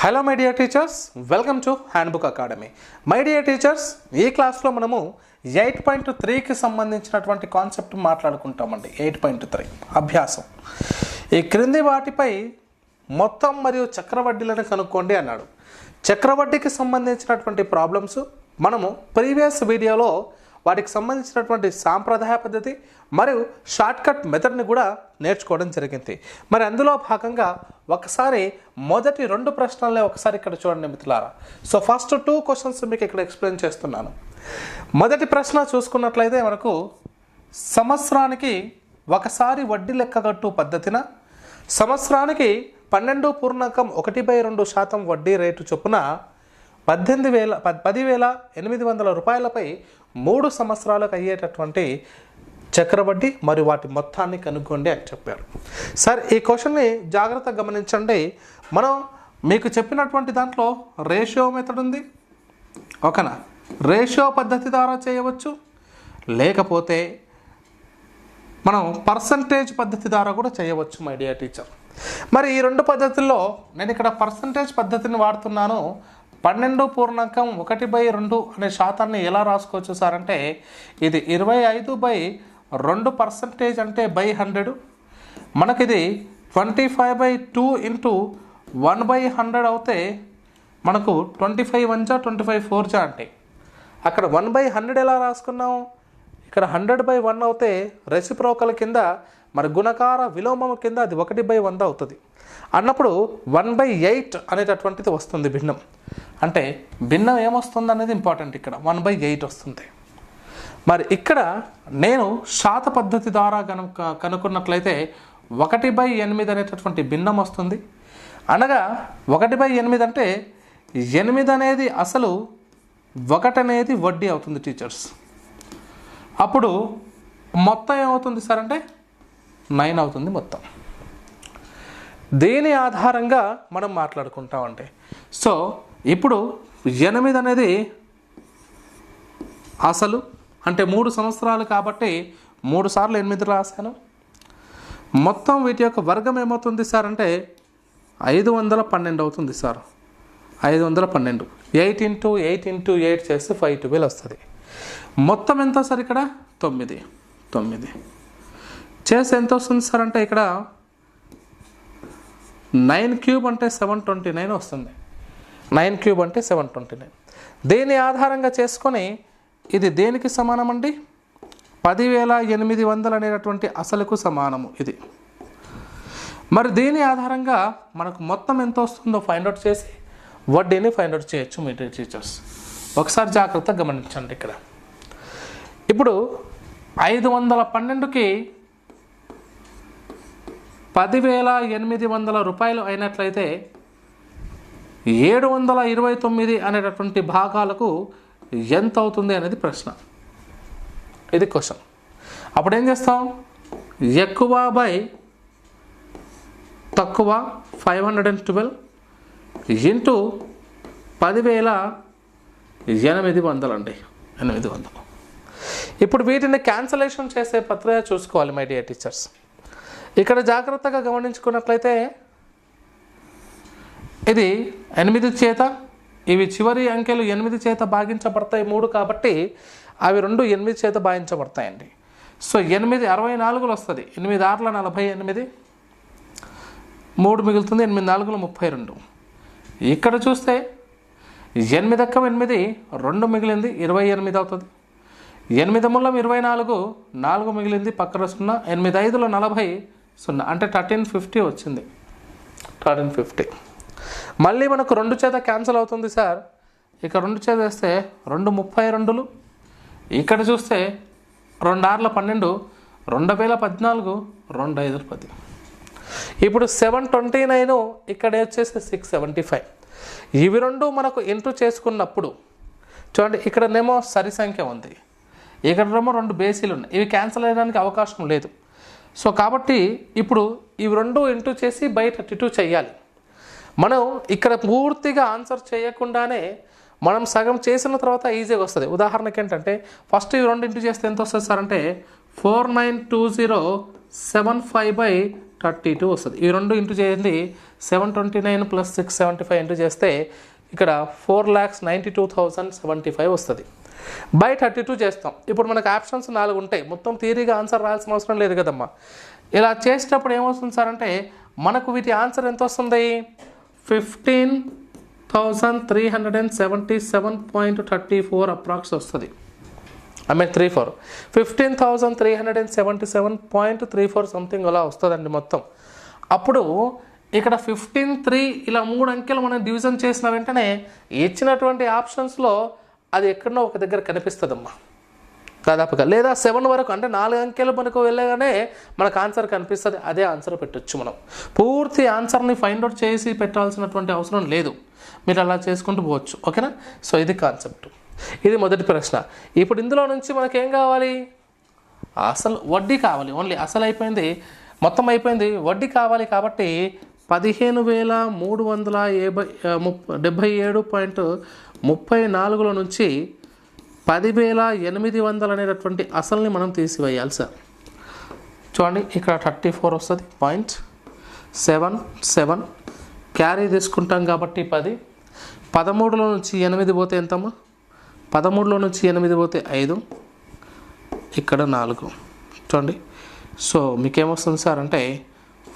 Hello my dear teachers, welcome to handbook academy. My dear teachers, ఈ క్లాస్లో మనము 8.3కి సంబంధించినటువంటి కాన్సెప్ట్ మాట్లాడుకుంటామండి. 8.3 అభ్యాసం. ఈ క్రింది వాటిపై మొత్తం మరియు చక్రవడ్డీలను కనుక్కోండి అన్నాడు. చక్రవడ్డీకి సంబంధించినటువంటి ప్రాబ్లమ్స్ మనము ప్రీవియస్ వీడియోలో వాటికి సంబంధించినటువంటి సాంప్రదాయ పద్ధతి మరియు షార్ట్కట్ మెథడ్ని కూడా నేర్చుకోవడం జరిగింది. మరి అందులో భాగంగా ఒకసారి మొదటి 2 ప్రశ్నలనే ఒకసారి ఇక్కడ చూడండి మిత్రులారా. సో ఫస్ట్ 2 క్వశ్చన్స్ మీకు ఇక్కడ ఎక్స్ప్లెయిన్ చేస్తున్నాను. మొదటి ప్రశ్న చూసుకున్నట్లయితే మనకు సంవత్సరానికి ఒకసారి వడ్డీ లెక్కగట్టు పద్ధతిన సంవత్సరానికి 12.1/2% వడ్డీ రేటు చొప్పున 10,800 రూపాయలపై 3 సంవత్సరాలకు అయ్యేటటువంటి చక్రవడ్డీ మరియు వాటి మొత్తాన్ని కనుక్కోండి అని చెప్పారు. సార్, ఈ క్వశ్చన్ని జాగ్రత్తగా గమనించండి. మనం మీకు చెప్పినటువంటి దాంట్లో రేషియో మెథడ్ ఉంది, ఓకేనా? రేషియో పద్ధతి ద్వారా చేయవచ్చు, లేకపోతే మనం పర్సంటేజ్ పద్ధతి ద్వారా కూడా చేయవచ్చు మై డియర్ టీచర్. మరి ఈ 2 పద్ధతుల్లో నేను ఇక్కడ పర్సంటేజ్ పద్ధతిని వాడుతున్నాను. 12.1/2 అనే శాతాన్ని ఎలా రాసుకోవచ్చు సార్ అంటే, ఇది 25/2% అంటే బై 100. మనకిది 25/2 ఇంటూ 1/100 అవుతే మనకు 25 25 4 అంటే అక్కడ 1/100 ఎలా రాసుకున్నాము, ఇక్కడ 100/1 అవుతే రెసిప్రోకల్ కింద మరి గుణకార విలోమం కింద అది 1/100 అవుతుంది అన్నప్పుడు 1/8 అనేటటువంటిది వస్తుంది భిన్నం. అంటే భిన్నం ఏమొస్తుంది అనేది ఇంపార్టెంట్. ఇక్కడ 1/8 వస్తుంది. మరి ఇక్కడ నేను శాత పద్ధతి ద్వారా కనుక్కున్నట్లయితే 1/8 అనేటటువంటి భిన్నం వస్తుంది. అనగా 1/8 అంటే 8 అనేది అసలు, 1 అనేది వడ్డీ అవుతుంది టీచర్స్. అప్పుడు మొత్తం ఏమవుతుంది సార్ అంటే 9 అవుతుంది మొత్తం. దీని ఆధారంగా మనం మాట్లాడుకుంటామంటే, సో ఇప్పుడు 8 అనేది అసలు అంటే 3 సంవత్సరాలు కాబట్టి 3 సార్లు 8 రాశాను. మొత్తం వీటి యొక్క వర్గం ఏమవుతుంది సార్ అంటే 512 అవుతుంది సార్. 512 8 ఇంటూ 8 చేస్తే 512 వస్తుంది. మొత్తం ఎంత సార్ ఇక్కడ 9 చేస్తే ఎంత వస్తుంది సార్ అంటే ఇక్కడ 9³ అంటే 729 వస్తుంది. 9³ అంటే 729. దీని ఆధారంగా చేసుకొని ఇది దేనికి సమానం అండి? 10,800 అనేటటువంటి అసలుకు సమానము ఇది. మరి దీని ఆధారంగా మనకు మొత్తం ఎంత వస్తుందో ఫైండ్ అవుట్ చేసి వడ్డీని ఫైండ్ అవుట్ చేయొచ్చు మీ టీచర్స్. ఒకసారి జాగ్రత్తగా గమనించండి. ఇక్కడ ఇప్పుడు 512కి 10,800 రూపాయలు అయినట్లయితే 729 అనేటటువంటి భాగాలకు ఎంత అవుతుంది అనేది ప్రశ్న. ఇది క్వశ్చన్. అప్పుడు ఏం చేస్తాం? ఎక్కువ బై తక్కువ 512 ఇంటూ 10,800 అండి. 800. ఇప్పుడు వీటిని క్యాన్సలేషన్ చేసే ప్రక్రియ చూసుకోవాలి మై డియర్ టీచర్స్. ఇక్కడ జాగ్రత్తగా గమనించుకున్నట్లయితే ఇది 8 చేత, ఇవి చివరి అంకెలు 8 చేత భాగించబడతాయి 3 కాబట్టి అవి 2 8 చేత భాగించబడతాయండి. సో 8 64 వస్తుంది. 8 6 48, 3 మిగులుతుంది. 8 4 32. ఇక్కడ చూస్తే 8 × 8 2 మిగిలింది 28 అవుతుంది. 8 మూలం 24, 4 మిగిలింది పక్కన 0. 8 5 40, 0 అంటే 1350 వచ్చింది. 1350. మళ్ళీ మనకు 2 చేత క్యాన్సిల్ అవుతుంది సార్. ఇక 2 చేత వేస్తే 2 32. ఇక్కడ చూస్తే 2 6 12, 2014, 2 5 10. ఇప్పుడు 729 ఇక్కడ వచ్చేసి 675. ఇవి 2 మనకు ఇంటూ చేసుకున్నప్పుడు చూడండి, ఇక్కడనేమో సరి సంఖ్య ఉంది, ఇక్కడేమో 2 బేసీలు ఉన్నాయి. ఇవి క్యాన్సిల్ అయ్యడానికి అవకాశం లేదు. సో కాబట్టి ఇప్పుడు ఇవి 2 ఇంటూ చేసి బై 32 చేయాలి. మనం ఇక్కడ పూర్తిగా ఆన్సర్ చేయకుండానే మనం సగం చేసిన తర్వాత ఈజీగా వస్తుంది. ఉదాహరణకి ఏంటంటే ఫస్ట్ ఇవి 2 ఇంటూ చేస్తే ఎంత వస్తుంది సార్ అంటే 492075/32 32 వస్తుంది. ఈ రెండు ఇంటూ చేయండి 729 + 675 ఇంటూ చేస్తే ఇక్కడ 4,92,075 వస్తుంది. బై 32 చేస్తాం. ఇప్పుడు మనకు ఆప్షన్స్ 4 ఉంటాయి. మొత్తం థియరీగా ఆన్సర్ రాయాల్సిన అవసరం లేదు కదమ్మా. ఇలా చేసేటప్పుడు ఏమవుతుంది సార్ అంటే మనకు వీటి ఆన్సర్ ఎంత వస్తుంది? 15,377.34 అప్రాక్స్ వస్తుంది. 15,377.34 సంథింగ్ అలా వస్తుందండి మొత్తం. అప్పుడు ఇక్కడ 15,3 ఇలా 3 అంకెలు మనం డివిజన్ చేసిన వెంటనే ఇచ్చినటువంటి ఆప్షన్స్లో అది ఎక్కడో ఒక దగ్గర కనిపిస్తుందమ్మా దాదాపుగా, లేదా 7 వరకు అంటే 4 అంకెలు మనకు వెళ్ళగానే మనకు ఆన్సర్ కనిపిస్తుంది. అదే ఆన్సర్ పెట్టచ్చు. మనం పూర్తి ఆన్సర్ని ఫైండ్ అవుట్ చేసి పెట్టాల్సినటువంటి అవసరం లేదు. మీరు అలా చేసుకుంటూ పోవచ్చు. ఓకేనా? సో ఇది కాన్సెప్ట్. ఇది మొదటి ప్రశ్న. ఇప్పుడు ఇందులో నుంచి మనకేం కావాలి? అసలు వడ్డీ కావాలి. ఓన్లీ అసలు అయిపోయింది, మొత్తం అయిపోయింది, వడ్డీ కావాలి. కాబట్టి 15,377.34 నుంచి 10,800 అనేటటువంటి అసలుని మనం తీసివేయాలి సార్. చూడండి ఇక్కడ 34 వస్తుంది, 0.77 క్యారీ తీసుకుంటాం కాబట్టి 10. 13లో నుంచి 8 పోతే ఎంతమ్మా? 13లో నుంచి 8 పోతే 5, ఇక్కడ 4. చూడండి. సో మీకేమొస్తుంది సార్ అంటే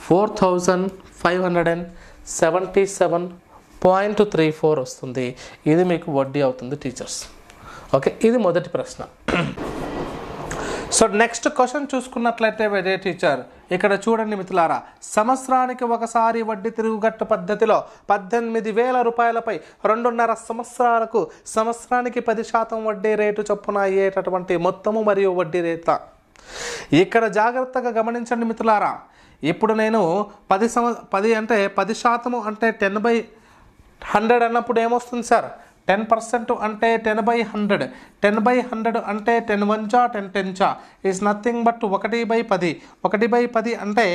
4,577.34 వస్తుంది. ఇది మీకు వడ్డీ అవుతుంది టీచర్స్. ఓకే, ఇది మొదటి ప్రశ్న. సో నెక్స్ట్ క్వశ్చన్ చూసుకున్నట్లయితే వేరే టీచర్ ఇక్కడ చూడండి మిత్రులారా, సంవత్సరానికి ఒకసారి వడ్డీ తిరుగుగట్టు పద్ధతిలో 18,000 రూపాయలపై 2.5 సంవత్సరాలకు సంవత్సరానికి 10% వడ్డీ రేటు చొప్పున అయ్యేటటువంటి మొత్తము మరియు వడ్డీ రేత. ఇక్కడ జాగ్రత్తగా గమనించండి మిత్రులారా. ఇప్పుడు నేను 10% అంటే 10% అంటే 10/100 అన్నప్పుడు ఏమొస్తుంది సార్? 10% అంటే 10/100. 10/100 అంటే 10 1 10 10 ఈజ్ నథింగ్ బట్ 1/10. 1/10 అంటే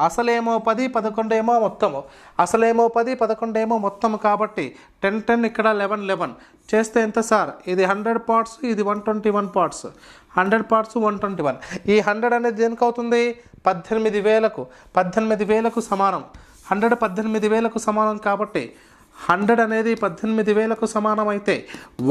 అసలేమో 10, 11 ఏమో మొత్తము. అసలేమో 10, 11 ఏమో మొత్తము. కాబట్టి 10 10 ఇక్కడ 11 11 చేస్తే ఎంత సార్? ఇది 100 పార్ట్స్, ఇది 121 పార్ట్స్. 100 పార్ట్స్ 121. ఈ 100 అనేది దేనికి అవుతుంది? 18,000కు. 18,000కు సమానం. 100 18,000కు సమానం. కాబట్టి 100 అనేది 18,000కు సమానం అయితే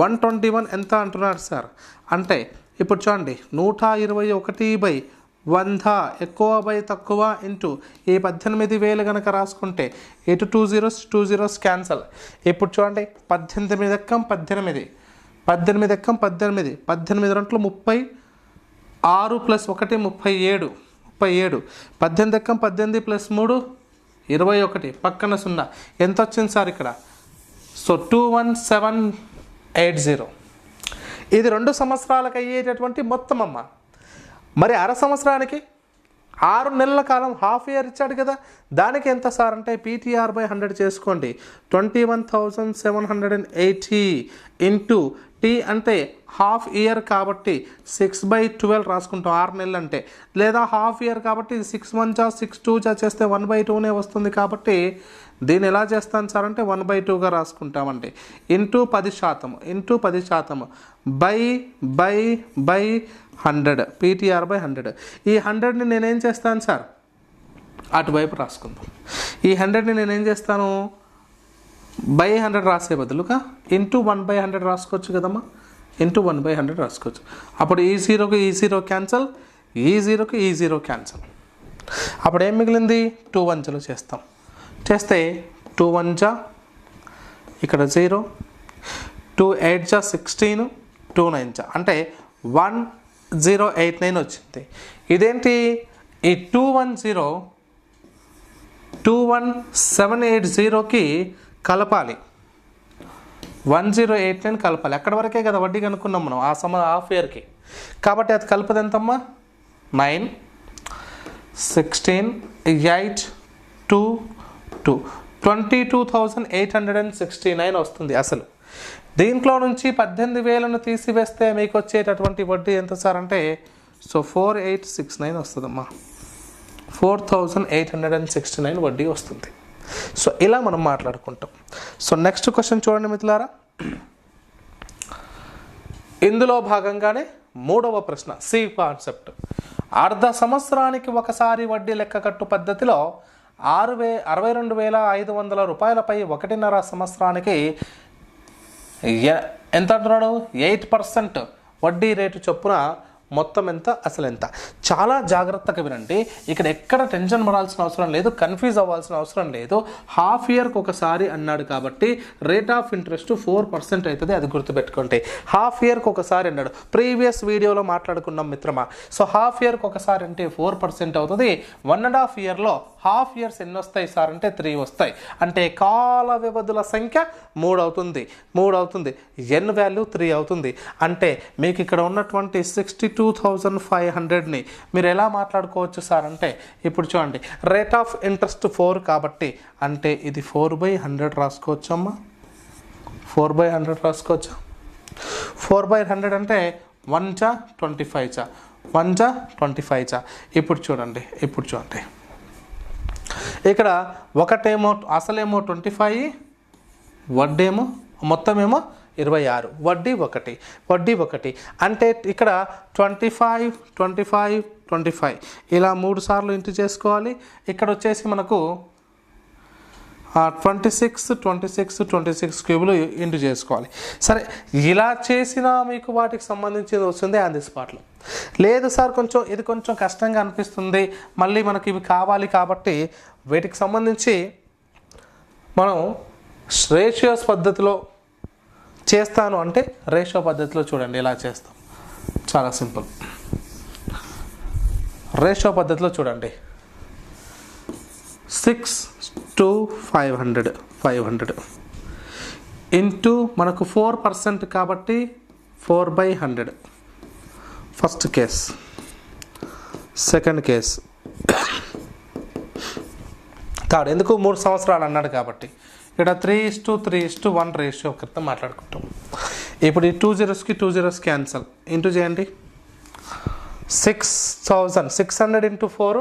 121 ఎంత అంటున్నారు సార్? అంటే ఇప్పుడు చూడండి, 121/100 ఎక్కువ బై తక్కువ ఇంటూ ఈ 18,000 కనుక రాసుకుంటే ఇటు 2 zeros క్యాన్సల్. ఇప్పుడు చూడండి 18 ఎక్కం 18, 18 ఎక్కం 18, 18 2 36 + 1 37, 18 ఎక్కం 18 + 3 21, పక్కన 0. ఎంత వచ్చింది సార్ ఇక్కడ? సో 21780. ఇది 2 సంవత్సరాలకు అయ్యేటటువంటి మొత్తం అమ్మ. మరి అర సంవత్సరానికి 6 నెలల కాలం హాఫ్ ఇయర్ ఇచ్చాడు కదా, దానికి ఎంత సార్ అంటే PTR/100 చేసుకోండి. 21,780 ఇంటూ టీ అంటే హాఫ్ ఇయర్ కాబట్టి 6/12 రాసుకుంటాం 6 నెలలు అంటే. లేదా హాఫ్ ఇయర్ కాబట్టి 6 1 6 2 చేస్తే 1/2నే వస్తుంది. కాబట్టి దీన్ని ఎలా చేస్తాను సార్ అంటే 1/2గా రాసుకుంటామండి. Into 10% by 100 PTR/100. ఈ 100ని నేనేం చేస్తాను సార్? అటువైపు రాసుకుందాం. ఈ 100ని నేనేం చేస్తాను? బై 100 రాసే బదులుగా ఇంటూ 1/100 రాసుకోవచ్చు కదమ్మా. ఇంటూ 1/100 రాసుకోవచ్చు. అప్పుడు ఈ 0కు ఈ 0 క్యాన్సల్, ఈ 0కు ఈ 0 క్యాన్సల్. అప్పుడు ఏం మిగిలింది? 2 1 చేస్తాం. చేస్తే 2 1 ఇక్కడ 0, 2 8 16, 2 9 అంటే 1089 వచ్చింది. ఇదేంటి? ఈ 21780కి కలపాలి. 1089 కలపాలి. అక్కడ వరకే కదా వడ్డీ కనుక్కున్నాం మనం హాఫ్ ఇయర్కి. కాబట్టి అది కలపదు ఎంతమ్మా? 9 16 8 2 2 22,869 వస్తుంది అసలు. దీంట్లో నుంచి 18,000ను తీసివేస్తే మీకు వచ్చేటటువంటి వడ్డీ ఎంత సార్ అంటే 4869 వస్తుందమ్మా. 4,869 వడ్డీ వస్తుంది. సో ఇలా మనం మాట్లాడుకుంటాం. సో నెక్స్ట్ క్వశ్చన్ చూడండి మిత్రులారా. ఇందులో భాగంగానే 3వ ప్రశ్న సి కాన్సెప్ట్. అర్ధ సంవత్సరానికి ఒకసారి వడ్డీ లెక్కకట్టు పద్ధతిలో 62,500 రూపాయలపై 1.5 సంవత్సరానికి ఎంత అంటున్నాడు? 8% వడ్డీ రేటు చొప్పున మొత్తం ఎంత, అసలు ఎంత. చాలా జాగ్రత్తగా వినండి. ఇక్కడ ఎక్కడ టెన్షన్ పడాల్సిన అవసరం లేదు, కన్ఫ్యూజ్ అవ్వాల్సిన అవసరం లేదు. హాఫ్ ఇయర్కి ఒకసారి అన్నాడు కాబట్టి రేట్ ఆఫ్ ఇంట్రెస్ట్ 4% అవుతుంది, అది గుర్తుపెట్టుకోండి. హాఫ్ ఇయర్కి ఒకసారి అన్నాడు, ప్రీవియస్ వీడియోలో మాట్లాడుకున్నాం మిత్రమా. సో హాఫ్ ఇయర్కి ఒకసారి అంటే 4% అవుతుంది. 1.5 ఇయర్లో హాఫ్ ఇయర్స్ ఎన్ని వస్తాయి సార్ అంటే 3 వస్తాయి. అంటే కాల వ్యవధుల సంఖ్య 3 అవుతుంది. ఎన్ వాల్యూ 3 అవుతుంది. అంటే మీకు ఇక్కడ ఉన్నటువంటి 62,500ని మీరు ఎలా మాట్లాడుకోవచ్చు సార్ అంటే, ఇప్పుడు చూడండి, రేట్ ఆఫ్ ఇంట్రెస్ట్ 4 కాబట్టి అంటే ఇది 4/100 రాసుకోవచ్చమ్మా. 4/100 రాసుకోవచ్చా? 4/100 అంటే 1 చా 25 చా, 1 చా 25 చా. ఇప్పుడు చూడండి ఇక్కడ ఒకటేమో అసలేమో 25, వడ్డేమో మొత్తమేమో 26, వడ్డీ ఒకటి అంటే ఇక్కడ 25 ఇలా 3 సార్లు ఇంటూ చేసుకోవాలి. ఇక్కడ వచ్చేసి మనకు 26 క్యూబులు ఇంటూ చేసుకోవాలి. సరే, ఇలా చేసినా మీకు వాటికి సంబంధించింది వస్తుంది ఆన్ ది స్పాట్లో. లేదు సార్ ఇది కొంచెం కష్టంగా అనిపిస్తుంది, మళ్ళీ మనకి ఇవి కావాలి కాబట్టి వీటికి సంబంధించి మనం రేషియోస్ పద్ధతిలో చేస్తాను అంటే రేషియో పద్ధతిలో చూడండి ఎలా చేస్తాం. చాలా సింపుల్. రేషియో పద్ధతిలో చూడండి, 6 to 500 ఇంటూ మనకు 4% కాబట్టి 4/100. First case. Second case. Third. ఎందుకు 3 సంవత్సరాలు అన్నాడు కాబట్టి ఇక్కడ 3:3:1 రేషియో క్రితం మాట్లాడుకుంటాం. ఇప్పుడు ఈ 2 zeros క్యాన్సల్, ఇంటూ చేయండి. 600 into 4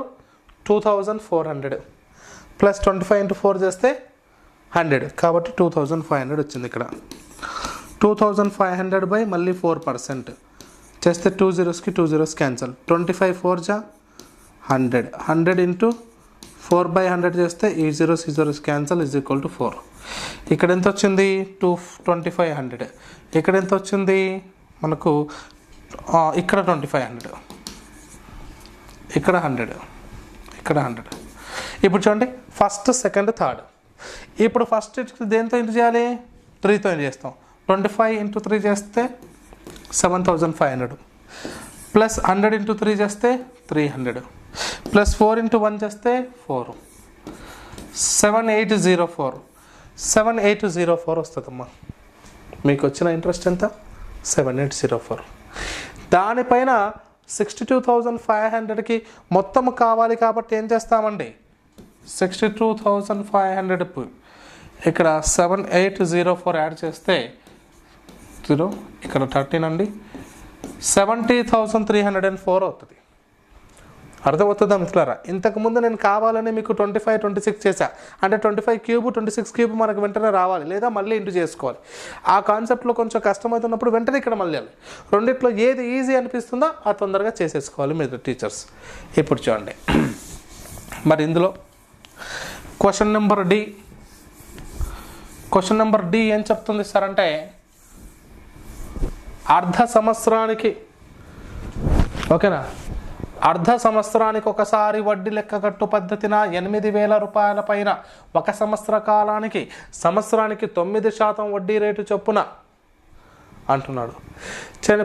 2,400 ప్లస్ 25 into 4 చేస్తే 100 కాబట్టి 2,500 వచ్చింది. ఇక్కడ 2,500 బై మళ్ళీ 4% చేస్తే 2 zeros క్యాన్సల్. 25 4 జా 100 ఇంటూ 4/100 చేస్తే ఈ zeros క్యాన్సల్ = 4. ఇక్కడ ఎంత వచ్చింది? 2,500. ఇక్కడ ఎంత వచ్చింది మనకు? ఇక్కడ 2,500, ఇక్కడ 100. ఇప్పుడు చూడండి, ఫస్ట్, సెకండ్, థర్డ్. ఇప్పుడు ఫస్ట్ దేంతో ఇంటూ చేయాలి? 3తో ఇంటూ చేస్తాం. 25 into 3 చేస్తే 7,500 ప్లస్ 100 into 3 చేస్తే 300 ప్లస్ 4 into 1 చేస్తే 4. 7804 వస్తుందమ్మా. మీకు వచ్చిన ఇంట్రెస్ట్ ఎంత? 7804. దానిపైన 62,500కి మొత్తం కావాలి కాబట్టి ఏం చేస్తామండి? 62,500 ఇక్కడ 7804 యాడ్ చేస్తే 0, ఇక్కడ 13 అండి, 70,304 అవుతుంది. అర్థమవుతుందా మిత్రులారా? ఇంతకుముందు నేను కావాలని మీకు 25, 26 చేశా అంటే 25 క్యూబ్ 26 క్యూబ్ మనకు వెంటనే రావాలి, లేదా మళ్ళీ ఇంటూ చేసుకోవాలి. ఆ కాన్సెప్ట్లో కొంచెం కష్టమవుతున్నప్పుడు వెంటనే ఇక్కడ మళ్ళీ రెండిట్లో ఏది ఈజీ అనిపిస్తుందో ఆ తొందరగా చేసేసుకోవాలి మీరు టీచర్స్. ఇప్పుడు చూడండి, మరి ఇందులో క్వశ్చన్ నెంబర్ డి ఏం చెప్తుంది సార్ అంటే, అర్ధ సంవత్సరానికి, ఓకేనా, అర్ధ సంవత్సరానికి ఒకసారి వడ్డీ లెక్కకట్టు పద్ధతిన 8,000 రూపాయల పైన 1 సంవత్సర కాలానికి సంవత్సరానికి 9% వడ్డీ రేటు చొప్పున అంటున్నాడు.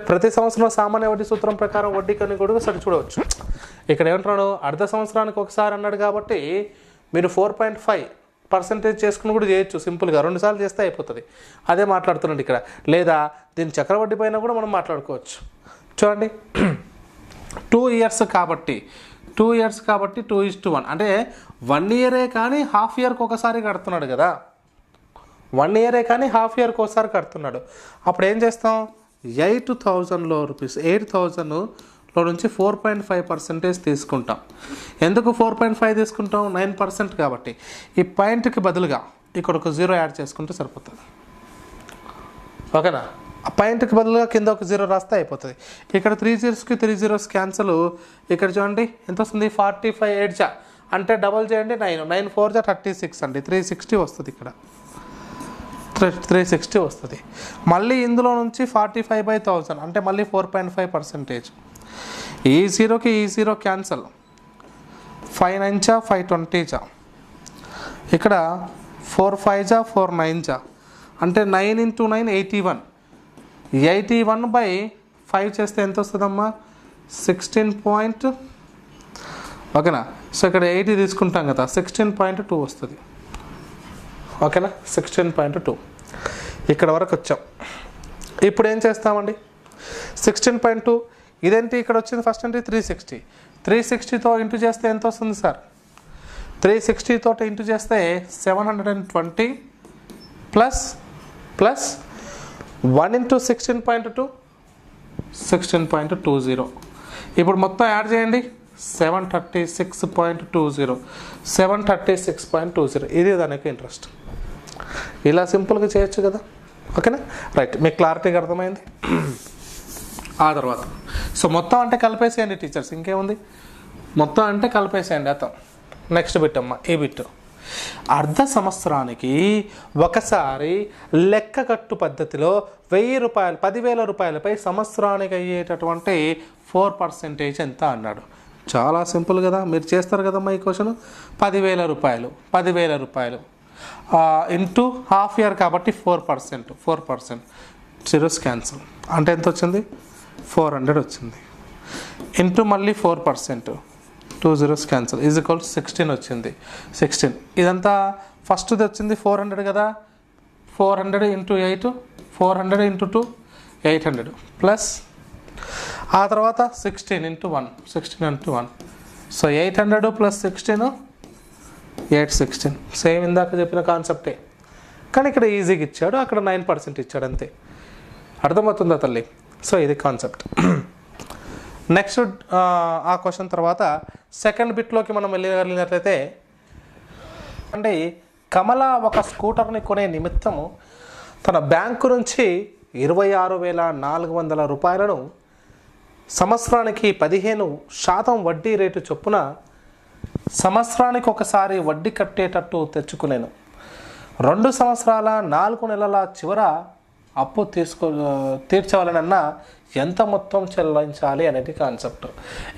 ప్రతి సంవత్సరం సామాన్య వడ్డీ సూత్రం ప్రకారం వడ్డీ కని కూడా సరి చూడవచ్చు. ఇక్కడ ఏమంటున్నాడు? అర్ధ సంవత్సరానికి ఒకసారి అన్నాడు కాబట్టి మీరు 4.5% చేసుకుని కూడా చేయొచ్చు సింపుల్గా, 2 సార్లు చేస్తే అయిపోతుంది. అదే మాట్లాడుతున్నాడు ఇక్కడ. లేదా దీని చక్రవడ్డీ పైన కూడా మనం మాట్లాడుకోవచ్చు. చూడండి, 2 years కాబట్టి 2:1 అంటే 1 year కానీ హాఫ్ ఇయర్కి ఒకసారి కడుతున్నాడు కదా. 1 year కానీ హాఫ్ ఇయర్కి ఒకసారి కడుతున్నాడు. అప్పుడు ఏం చేస్తాం? 8,000 రూపీస్ 8,000లో నుంచి 4.5% తీసుకుంటాం. ఎందుకు 4.5 తీసుకుంటాం? 9% కాబట్టి. ఈ పాయింట్కి బదులుగా ఇక్కడ ఒక 0 యాడ్ చేసుకుంటే సరిపోతుంది. ఓకేనా? పాయింట్కి బదులుగా కింద ఒక 0 రాస్తే అయిపోతుంది. ఇక్కడ 3 జీరోస్కి 3 జీరోస్ క్యాన్సల్. ఇక్కడ చూడండి ఎంత వస్తుంది, 45 8 జా అంటే డబల్ చేయండి 9 9 4 జా 36 అండి, 360 వస్తుంది. ఇక్కడ 360 వస్తుంది. మళ్ళీ ఇందులో నుంచి 45/1000 అంటే మళ్ళీ 4.5%. ఈ 0కి ఈ 0 క్యాన్సల్, 5 9 జా 520 జా, ఇక్కడ 4 5 జా 4 9 జా అంటే 9 × 9 81. 81/5 చేస్తే ఎంత వస్తుందమ్మా, 16. ఓకేనా. సో ఇక్కడ 80 తీసుకుంటాం కదా, 16.2 వస్తుంది. ఓకేనా, 16.2. ఇక్కడ వరకు వచ్చాం. ఇప్పుడు ఏం చేస్తామండి, 16.2 ఇదేంటి ఇక్కడ వచ్చింది ఫస్ట్ అంటే 360. 360తో ఇంటూ చేస్తే ఎంత వస్తుంది సార్, 360తో ఇంటూ చేస్తే 720 ప్లస్ 1 × 16.2 16.20. ఇప్పుడు మొత్తం యాడ్ చేయండి, 736.20 736.20. ఇది దానికి ఇంట్రెస్ట్. ఇలా సింపుల్గా చేయొచ్చు కదా. ఓకేనా, రైట్. మీకు క్లారిటీగా అర్థమైంది. ఆ తర్వాత సో మొత్తం అంటే కలిపేసేయండి టీచర్స్, ఇంకేముంది, మొత్తం అంటే కలిపేసేయండి అర్థం. నెక్స్ట్ బిట్ అమ్మ, ఈ బిట్ అర్ధ సంవత్సరానికి ఒకసారి లెక్క కట్టు పద్ధతిలో 1000 రూపాయలు 10,000 రూపాయలపై సంవత్సరానికి అయ్యేటటువంటి 4% ఎంత అన్నాడు. చాలా సింపుల్ కదా, మీరు చేస్తారు కదమ్మా ఈ క్వశ్చన్. 10,000 రూపాయలు ఇంటూ హాఫ్ ఇయర్ కాబట్టి 4%. జీరోస్ క్యాన్సల్ అంటే ఎంత వచ్చింది, 400 వచ్చింది. ఇంటూ మళ్ళీ 4%, 2 zeros క్యాన్సల్, ఈజ్ ఈక్వల్ 16 వచ్చింది. 16 ఇదంతా ఫస్ట్ది వచ్చింది 400 కదా, 400 × 8 400 × 2 800 ప్లస్ ఆ తర్వాత 16 × 1 16 × 1. So 800 plus 16 816. సేమ్ ఇందాక చెప్పిన కాన్సెప్టే, కానీ ఇక్కడ ఈజీగా ఇచ్చాడు, అక్కడ 9% ఇచ్చాడు అంతే. అర్థమవుతుందా తల్లి? సో ఇది కాన్సెప్ట్. నెక్స్ట్ ఆ క్వశ్చన్ తర్వాత సెకండ్ బిట్లోకి మనం వెళ్ళినట్లయితే అంటే కమల ఒక స్కూటర్ని కొనే నిమిత్తము తన బ్యాంకు నుంచి 26,400 రూపాయలను సంవత్సరానికి 15% వడ్డీ రేటు చొప్పున సంవత్సరానికి ఒకసారి వడ్డీ కట్టేటట్టు తెచ్చుకునేను. 2 సంవత్సరాల 4 నెలల చివర అప్పు తీర్చవాలనన్నా ఎంత మొత్తం చెల్లించాలి అనేది కాన్సెప్ట్.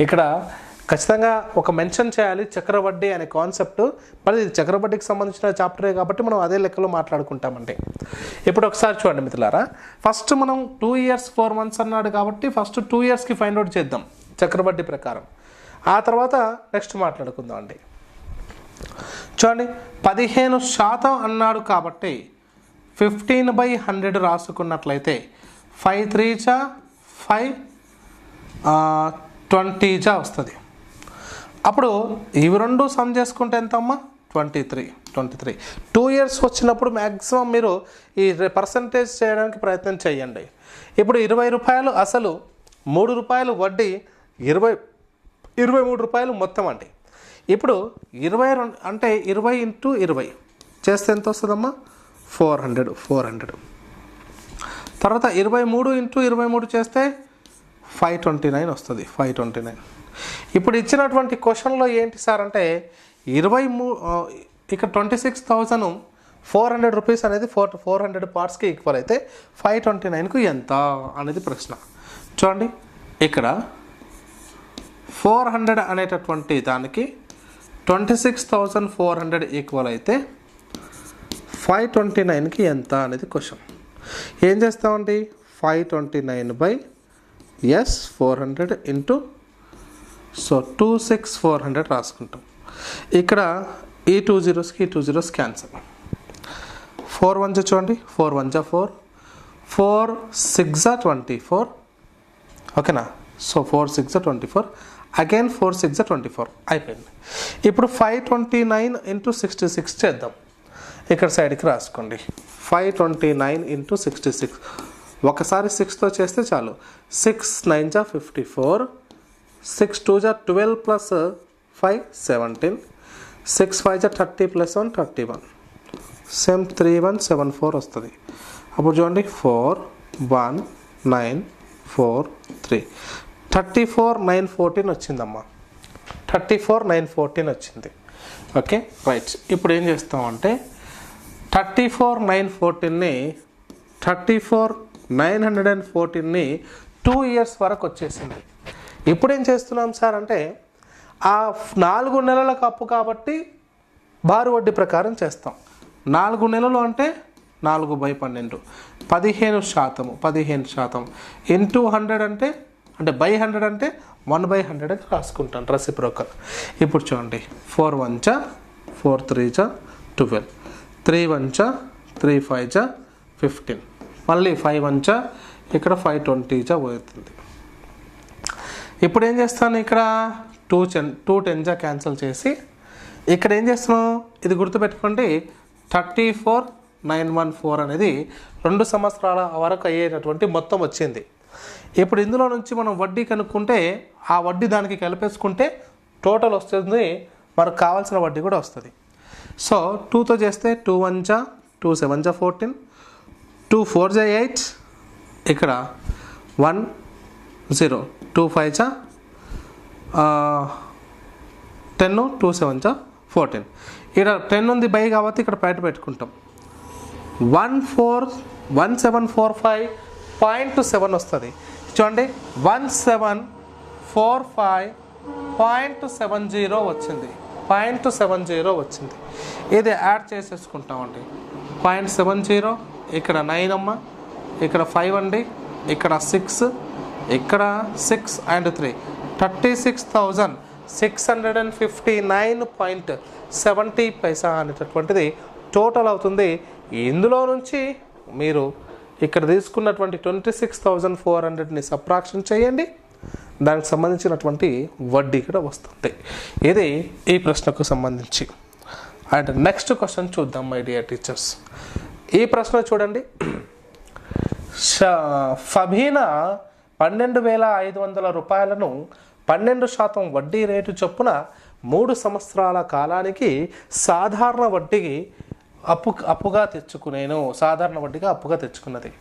ఇక్కడ ఖచ్చితంగా ఒక మెన్షన్ చేయాలి చక్రవడ్డీ అనే కాన్సెప్ట్. మరి ఇది చక్రవడ్డీకి సంబంధించిన చాప్టరే కాబట్టి మనం అదే లెక్కలో మాట్లాడుకుంటామండి. ఇప్పుడు ఒకసారి చూడండి మిత్రులారా, ఫస్ట్ మనం 2 years 4 months అన్నాడు కాబట్టి ఫస్ట్ 2 yearsకి ఫైండ్ అవుట్ చేద్దాం చక్రవడ్డీ ప్రకారం. ఆ తర్వాత నెక్స్ట్ మాట్లాడుకుందాం అండి. చూడండి 15% అన్నాడు కాబట్టి 15/100 రాసుకున్నట్లయితే 5 3 జా 5 20 జా వస్తుంది. అప్పుడు ఇవి రెండు సమ్ చేసుకుంటే ఎంత అమ్మా, 23. 2 years వచ్చినప్పుడు మ్యాక్సిమం మీరు ఈ పర్సంటేజ్ చేయడానికి ప్రయత్నం చేయండి. ఇప్పుడు 20 రూపాయలు అసలు, 3 రూపాయలు వడ్డీ, 23 రూపాయలు మొత్తం అండి. ఇప్పుడు 22 అంటే 20 × 20 చేస్తే ఎంత వస్తుందమ్మా, 400. తర్వాత 23 × 23 చేస్తే 529 వస్తుంది. 529. ఇప్పుడు ఇచ్చినటువంటి క్వశ్చన్లో ఏంటి సార్ అంటే 23 ఇక 26,400 రూపీస్ అనేది 400 పార్ట్స్కి ఈక్వల్ అయితే 529కు ఎంత అనేది ప్రశ్న. చూడండి ఇక్కడ 400 అనేటటువంటి దానికి 26,400 ఈక్వల్ అయితే 529కి ఎంత అనేది క్వశ్చన్. ఏం చేస్తామండి, 529/400 ఇంటూ 26,400 రాసుకుంటాం. ఇక్కడ ఈ 2 zeros ఈ 2 zeros క్యాన్సల్. 4 1 చూడండి, 4 1 4, 4 6 24. ఓకేనా. సో 4 6 24, అగైన్ 4 6 24 అయిపోయింది. ఇప్పుడు 529 × 66 చేద్దాం. ఇక్కడ సైడ్కి రాసుకోండి, 529 × 66. ఒకసారి 6తో చేస్తే చాలు. 6 9 జా 54, 6 2 జా 12 ప్లస్ 5 17, 6 5 జా 30 ప్లస్ 1 31, సేమ్ 3174 వస్తుంది. అప్పుడు చూడండి 4 1,943 34,914 వచ్చిందమ్మా. 34,914 వచ్చింది. Okay right. ఇప్పుడు ఏం చేస్తామంటే 34,914ని 34,914ని 2 years వరకు వచ్చేసింది. ఇప్పుడు ఏం చేస్తున్నాం సార్ అంటే ఆ 4 నెలలకు అప్పు కాబట్టి బారు వడ్డీ ప్రకారం చేస్తాం. 4 నెలలు అంటే 4/12 15% ఇంటూ 100 అంటే బై 100 అంటే 1/100 అని రాసుకుంటాను రెసిప్రోకల్. ఇప్పుడు చూడండి 4 1 4 3 12 3 1 3 5 15 మళ్ళీ 5 1 ఇక్కడ 5 20 పోతుంది. ఇప్పుడు ఏం చేస్తాను ఇక్కడ 2 10 క్యాన్సిల్ చేసి ఇక్కడ ఏం చేస్తున్నాం ఇది గుర్తుపెట్టుకోండి 34,914 అనేది 2 సంవత్సరాల వరకు అయ్యేటటువంటి మొత్తం వచ్చింది. ఇప్పుడు ఇందులో నుంచి మనం వడ్డీ కనుక్కుంటే ఆ వడ్డీ దానికి కలిపేసుకుంటే టోటల్ వస్తుంది, మనకు కావాల్సిన వడ్డీ కూడా వస్తుంది. సో 2తో చేస్తే 2 1 2 7 14 2 4 8 ఇక్కడ 1 0 2 5 10 2 7 14 ఇక్కడ 10 ఉంది బై కాబట్టి ఇక్కడ బయట పెట్టుకుంటాం 1745.7 వస్తుంది. చూడండి 1745.70 వచ్చింది. 0.70 వచ్చింది. ఇది యాడ్ చేసేసుకుంటామండి. 0.70 ఇక్కడ 9 అమ్మ, ఇక్కడ 5 అండి, ఇక్కడ 6, ఇక్కడ 6 and 3 36,659.70 అనేటటువంటిది టోటల్ అవుతుంది. ఇందులో నుంచి మీరు ఇక్కడ తీసుకున్నటువంటి 26,400ని సబ్ట్రాక్షన్ చేయండి, దానికి సంబంధించినటువంటి వడ్డీ కూడా వస్తుంది. ఇది ఈ ప్రశ్నకు సంబంధించి. అండ్ నెక్స్ట్ క్వశ్చన్ చూద్దాం మై డియర్ టీచర్స్. ఈ ప్రశ్న చూడండి. ఫబీనా 12,500 రూపాయలను 12% వడ్డీ రేటు చొప్పున 3 సంవత్సరాల కాలానికి సాధారణ వడ్డీకి అప్పుగా తెచ్చుకున్నది.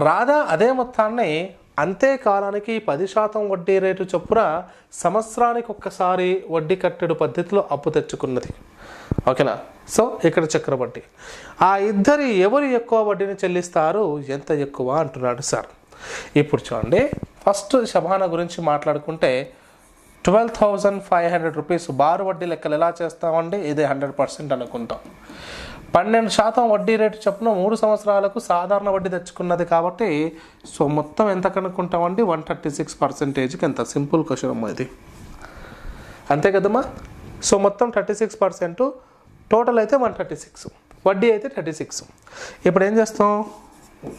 రాధా అదే మొత్తాన్ని అంతే కాలానికి 10% వడ్డీ రేటు చొప్పున సంవత్సరానికి ఒక్కసారి వడ్డీ కట్టెడు పద్ధతిలో అప్పు తెచ్చుకున్నది. ఓకేనా? సో ఇక్కడ చక్రవడ్డీ. ఆ ఇద్దరు ఎవరు ఎక్కువ వడ్డీని చెల్లిస్తారు, ఎంత ఎక్కువ అంటున్నాడు సార్. ఇప్పుడు చూడండి, ఫస్ట్ శబానా గురించి మాట్లాడుకుంటే 12,500 రూపీస్ బారు వడ్డీ లెక్కలు ఎలా చేస్తామండి, ఇది 100% అనుకుంటాం. 12% వడ్డీ రేటు చొప్పున 3 సంవత్సరాలకు సాధారణ వడ్డీ తెచ్చుకున్నది కాబట్టి సో మొత్తం ఎంత కనుక్కుంటామండి, 136%కి ఎంత. సింపుల్ క్వశ్చన్ అమ్మా ఇది, అంతే కదమ్మా. సో మొత్తం 36%, టోటల్ అయితే 136, వడ్డీ అయితే 36. ఇప్పుడు ఏం చేస్తాం,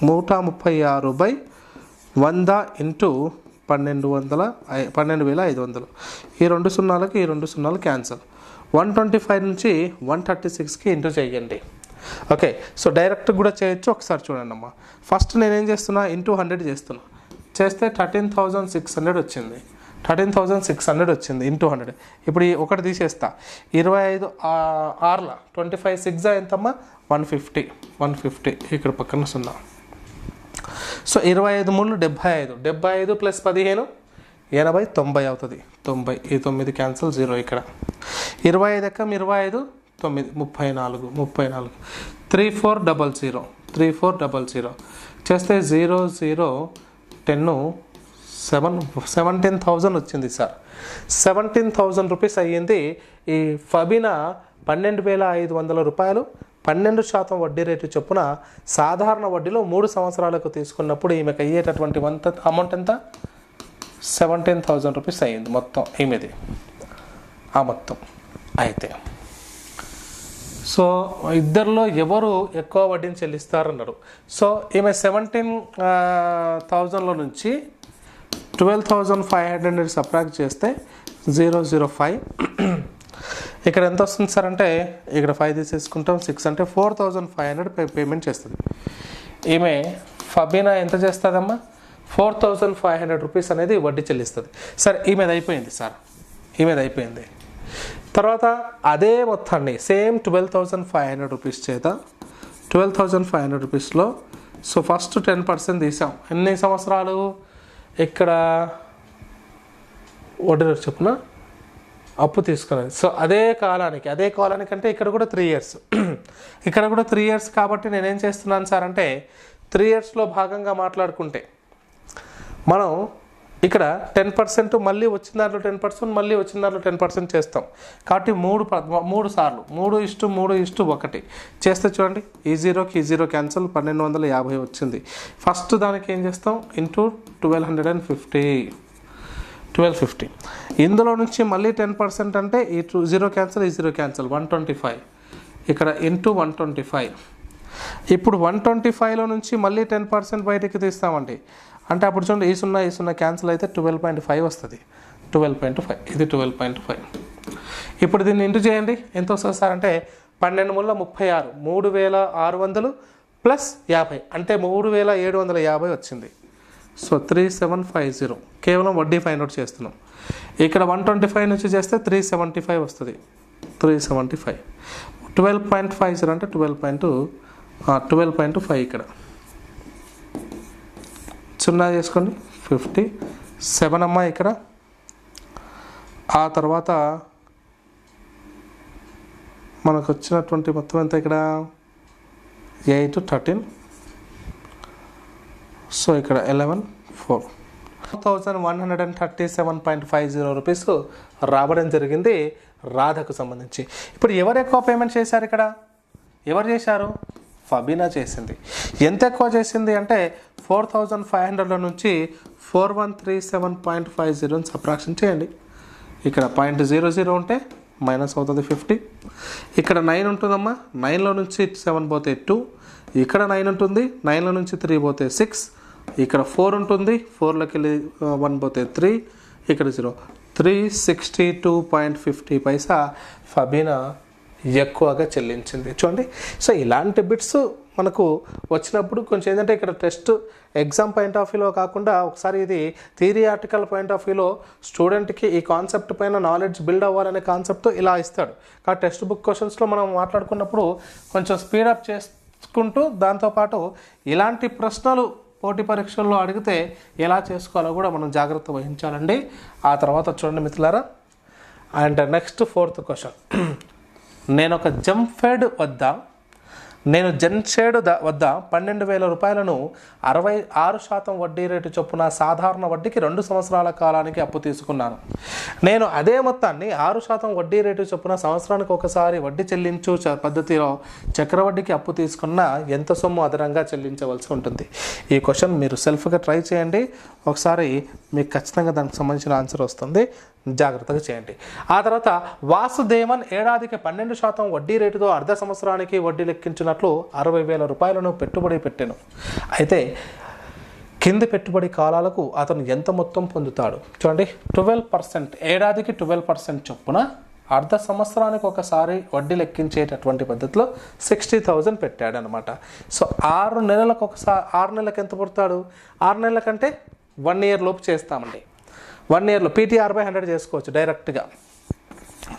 136/100 ఇంటూ 12,500. ఈ 2 సున్నాలకి ఈ 2 సున్నాలు క్యాన్సల్. 125 నుంచి 136కి ఇంటూ చేయండి. ఓకే, సో డైరెక్ట్ కూడా చేయొచ్చు. ఒకసారి చూడండి అమ్మా. ఫస్ట్ నేనేం చేస్తున్నా, ఇంటూ 100 చేస్తున్నా. చేస్తే 13,600 వచ్చింది. 13,600 వచ్చింది ఇంటూ 100. ఇప్పుడు ఈ ఒకటి తీసేస్తా. 25 6ల 25 6 ఎంతమ్మా, 150 ఇక్కడ పక్కన సున్నా. సో 25 3 75, 75 + 15 80, 90 అవుతుంది. 90, ఈ 9 క్యాన్సల్, 0 ఇక్కడ. 25 ఎక్కం 25 9 34 3400 చేస్తే 0 0 10 17,000 వచ్చింది సార్. 17,000 రూపీస్ అయ్యింది. ఈ ఫబీనా 12,500 రూపాయలు 12% వడ్డీ రేటు చొప్పున సాధారణ వడ్డీలో 3 సంవత్సరాలకు తీసుకున్నప్పుడు ఈమెకు అయ్యేటటువంటి అమౌంట్ ఎంత, 17,000 రూపీస్ అయ్యింది మొత్తం ఈమెది, ఆ మొత్తం. అయితే సో ఇద్దరిలో ఎవరు ఎక్కువ వడ్డీని చెల్లిస్తారన్నారు. సో ఈమె 17,000లో నుంచి 12,500 సబ్ట్రాక్ట్ చేస్తే 005. ఇక్కడ ఎంత వస్తుంది సార్ అంటే, ఇక్కడ 5 తీసేసుకుంటాం, 6 అంటే 4,500 పేమెంట్ చేస్తుంది. ఈమె ఫబీనా ఎంత చేస్తుందమ్మా, 4,500 రూపీస్ అనేది వడ్డీ చెల్లిస్తుంది. సరే, ఈమెది అయిపోయింది సార్, ఈమెది అయిపోయింది. తర్వాత అదే మొత్తాన్ని సేమ్ 12,500 రూపీస్ చేత 12,500 రూపీస్లో సో ఫస్ట్ 10% తీసాం. ఎన్ని సంవత్సరాలు? ఇక్కడ వడ్డీ రేటు చొప్పున అప్పు తీసుకున్నది. సో అదే కాలానికి అంటే ఇక్కడ కూడా 3 years ఇక్కడ కూడా 3 years కాబట్టి నేనేం చేస్తున్నాను సార్ అంటే 3 yearsలో భాగంగా మాట్లాడుకుంటే మనం ఇక్కడ 10% మళ్ళీ వచ్చిన దాంట్లో 10% మళ్ళీ వచ్చిన దాంట్లో 10% చేస్తాం కాబట్టి 3 సార్లు 3:3:1 చేస్తే చూడండి ఈ జీరోకి ఈ జీరో క్యాన్సల్ 1250 వచ్చింది. ఫస్ట్ దానికి ఏం చేస్తాం ఇంటూ 1250 ఇందులో నుంచి మళ్ళీ 10% అంటే ఈ జీరో క్యాన్సల్ ఈ జీరో క్యాన్సల్ 125 ఇక్కడ ఇంటూ 125. ఇప్పుడు 125లో నుంచి మళ్ళీ 10% బయటికి తీస్తామండి అంటే అప్పుడు చూడండి ఈ 0 క్యాన్సిల్ అయితే 12.5 వస్తుంది. 12.5 ఇది 12.5. ఇప్పుడు దీన్ని ఇంటూ చేయండి ఎంత వస్తుంది సార్ అంటే 12×36 3600 ప్లస్ 50 అంటే 3750 వచ్చింది. సో 3750 కేవలం వడ్డీ ఫైండ్ అవుట్ చేస్తున్నాం. ఇక్కడ 125 నుంచి చేస్తే 375 వస్తుంది. 375 12.50 అంటే 12.5 ఇక్కడ 0 చేసుకోండి 57 అమ్మా ఇక్కడ. ఆ తర్వాత మనకు వచ్చినటువంటి మొత్తం ఎంత ఇక్కడ 8 13 సో ఇక్కడ 11 4 4137.50 రూపీస్ రావడం జరిగింది రాధకు సంబంధించి. ఇప్పుడు ఎవరు ఎక్కువ పేమెంట్ చేశారు? ఇక్కడ ఎవరు చేశారు? ఫబీనా చేసింది. ఎంత ఎక్కువ చేసింది అంటే 4500 నుంచి 4137.50 సబ్ట్రాక్షన్ చేయండి. ఇక్కడ 0.00 ఉంటే మైనస్ అవుతుంది 50. ఇక్కడ 9 ఉంటుందమ్మా 9లో నుంచి 7 పోతే 2. ఇక్కడ 9 ఉంటుంది 9లో నుంచి 3 పోతే 6. ఇక్కడ 4 ఉంటుంది 4లోకి వెళ్ళి 1 పోతే 3. ఇక్కడ 0 362.50 పైసా ఫబీనా ఎక్కువగా చెల్లించింది చూడండి. సో ఇలాంటి బిట్స్ మనకు వచ్చినప్పుడు కొంచెం ఏంటంటే ఇక్కడ టెస్ట్ ఎగ్జామ్ పాయింట్ ఆఫ్ వ్యూలో కాకుండా ఒకసారి ఇది థియరియాటికల్ పాయింట్ ఆఫ్ వ్యూలో స్టూడెంట్కి ఈ కాన్సెప్ట్ పైన నాలెడ్జ్ బిల్డ్ అవ్వాలనే కాన్సెప్ట్తో ఇలా ఇస్తాడు. కాబట్టి టెక్స్ట్ బుక్ క్వశ్చన్స్లో మనం మాట్లాడుకున్నప్పుడు కొంచెం స్పీడప్ చేసుకుంటూ దాంతోపాటు ఇలాంటి ప్రశ్నలు పోటీ పరీక్షల్లో అడిగితే ఎలా చేసుకోవాలో కూడా మనం జాగ్రత్త వహించాలండి. ఆ తర్వాత చూడండి మిత్రులారా అండ్ నెక్స్ట్ 4th క్వశ్చన్. నేను జెన్షేడ్ వద్ద 12,000 రూపాయలను 66% వడ్డీ రేటు చొప్పున సాధారణ వడ్డీకి 2 సంవత్సరాల కాలానికి అప్పు తీసుకున్నాను. నేను అదే మొత్తాన్ని 6% వడ్డీ రేటు చొప్పున సంవత్సరానికి ఒకసారి వడ్డీ చెల్లించు పద్ధతిలో చక్రవడ్డీకి అప్పు తీసుకున్న ఎంత సొమ్ము అదనంగా చెల్లించవలసి ఉంటుంది? ఈ క్వశ్చన్ మీరు సెల్ఫ్గా ట్రై చేయండి. ఒకసారి మీకు ఖచ్చితంగా దానికి సంబంధించిన ఆన్సర్ వస్తుంది. జాగ్రత్తగా చేయండి. ఆ తర్వాత వాసుదేవన్ ఏడాదికి 12% వడ్డీ రేటుతో అర్ధ సంవత్సరానికి వడ్డీ లెక్కించినట్లు 60,000 రూపాయలను పెట్టుబడి పెట్టాను. అయితే కింది పెట్టుబడి కాలాలకు అతను ఎంత మొత్తం పొందుతాడు? చూడండి 12% ఏడాదికి 12% చొప్పున అర్ధ సంవత్సరానికి ఒకసారి వడ్డీ లెక్కించేటటువంటి పద్ధతిలో 60,000 పెట్టాడు అనమాట. సో 6 నెలలకు ఒకసారి 6 నెలలకు ఎంత పడతాడు? 6 నెలల కంటే 1 year లోపు చేస్తామండి. 1 yearలో PTR by 100 చేసుకోవచ్చు డైరెక్ట్గా.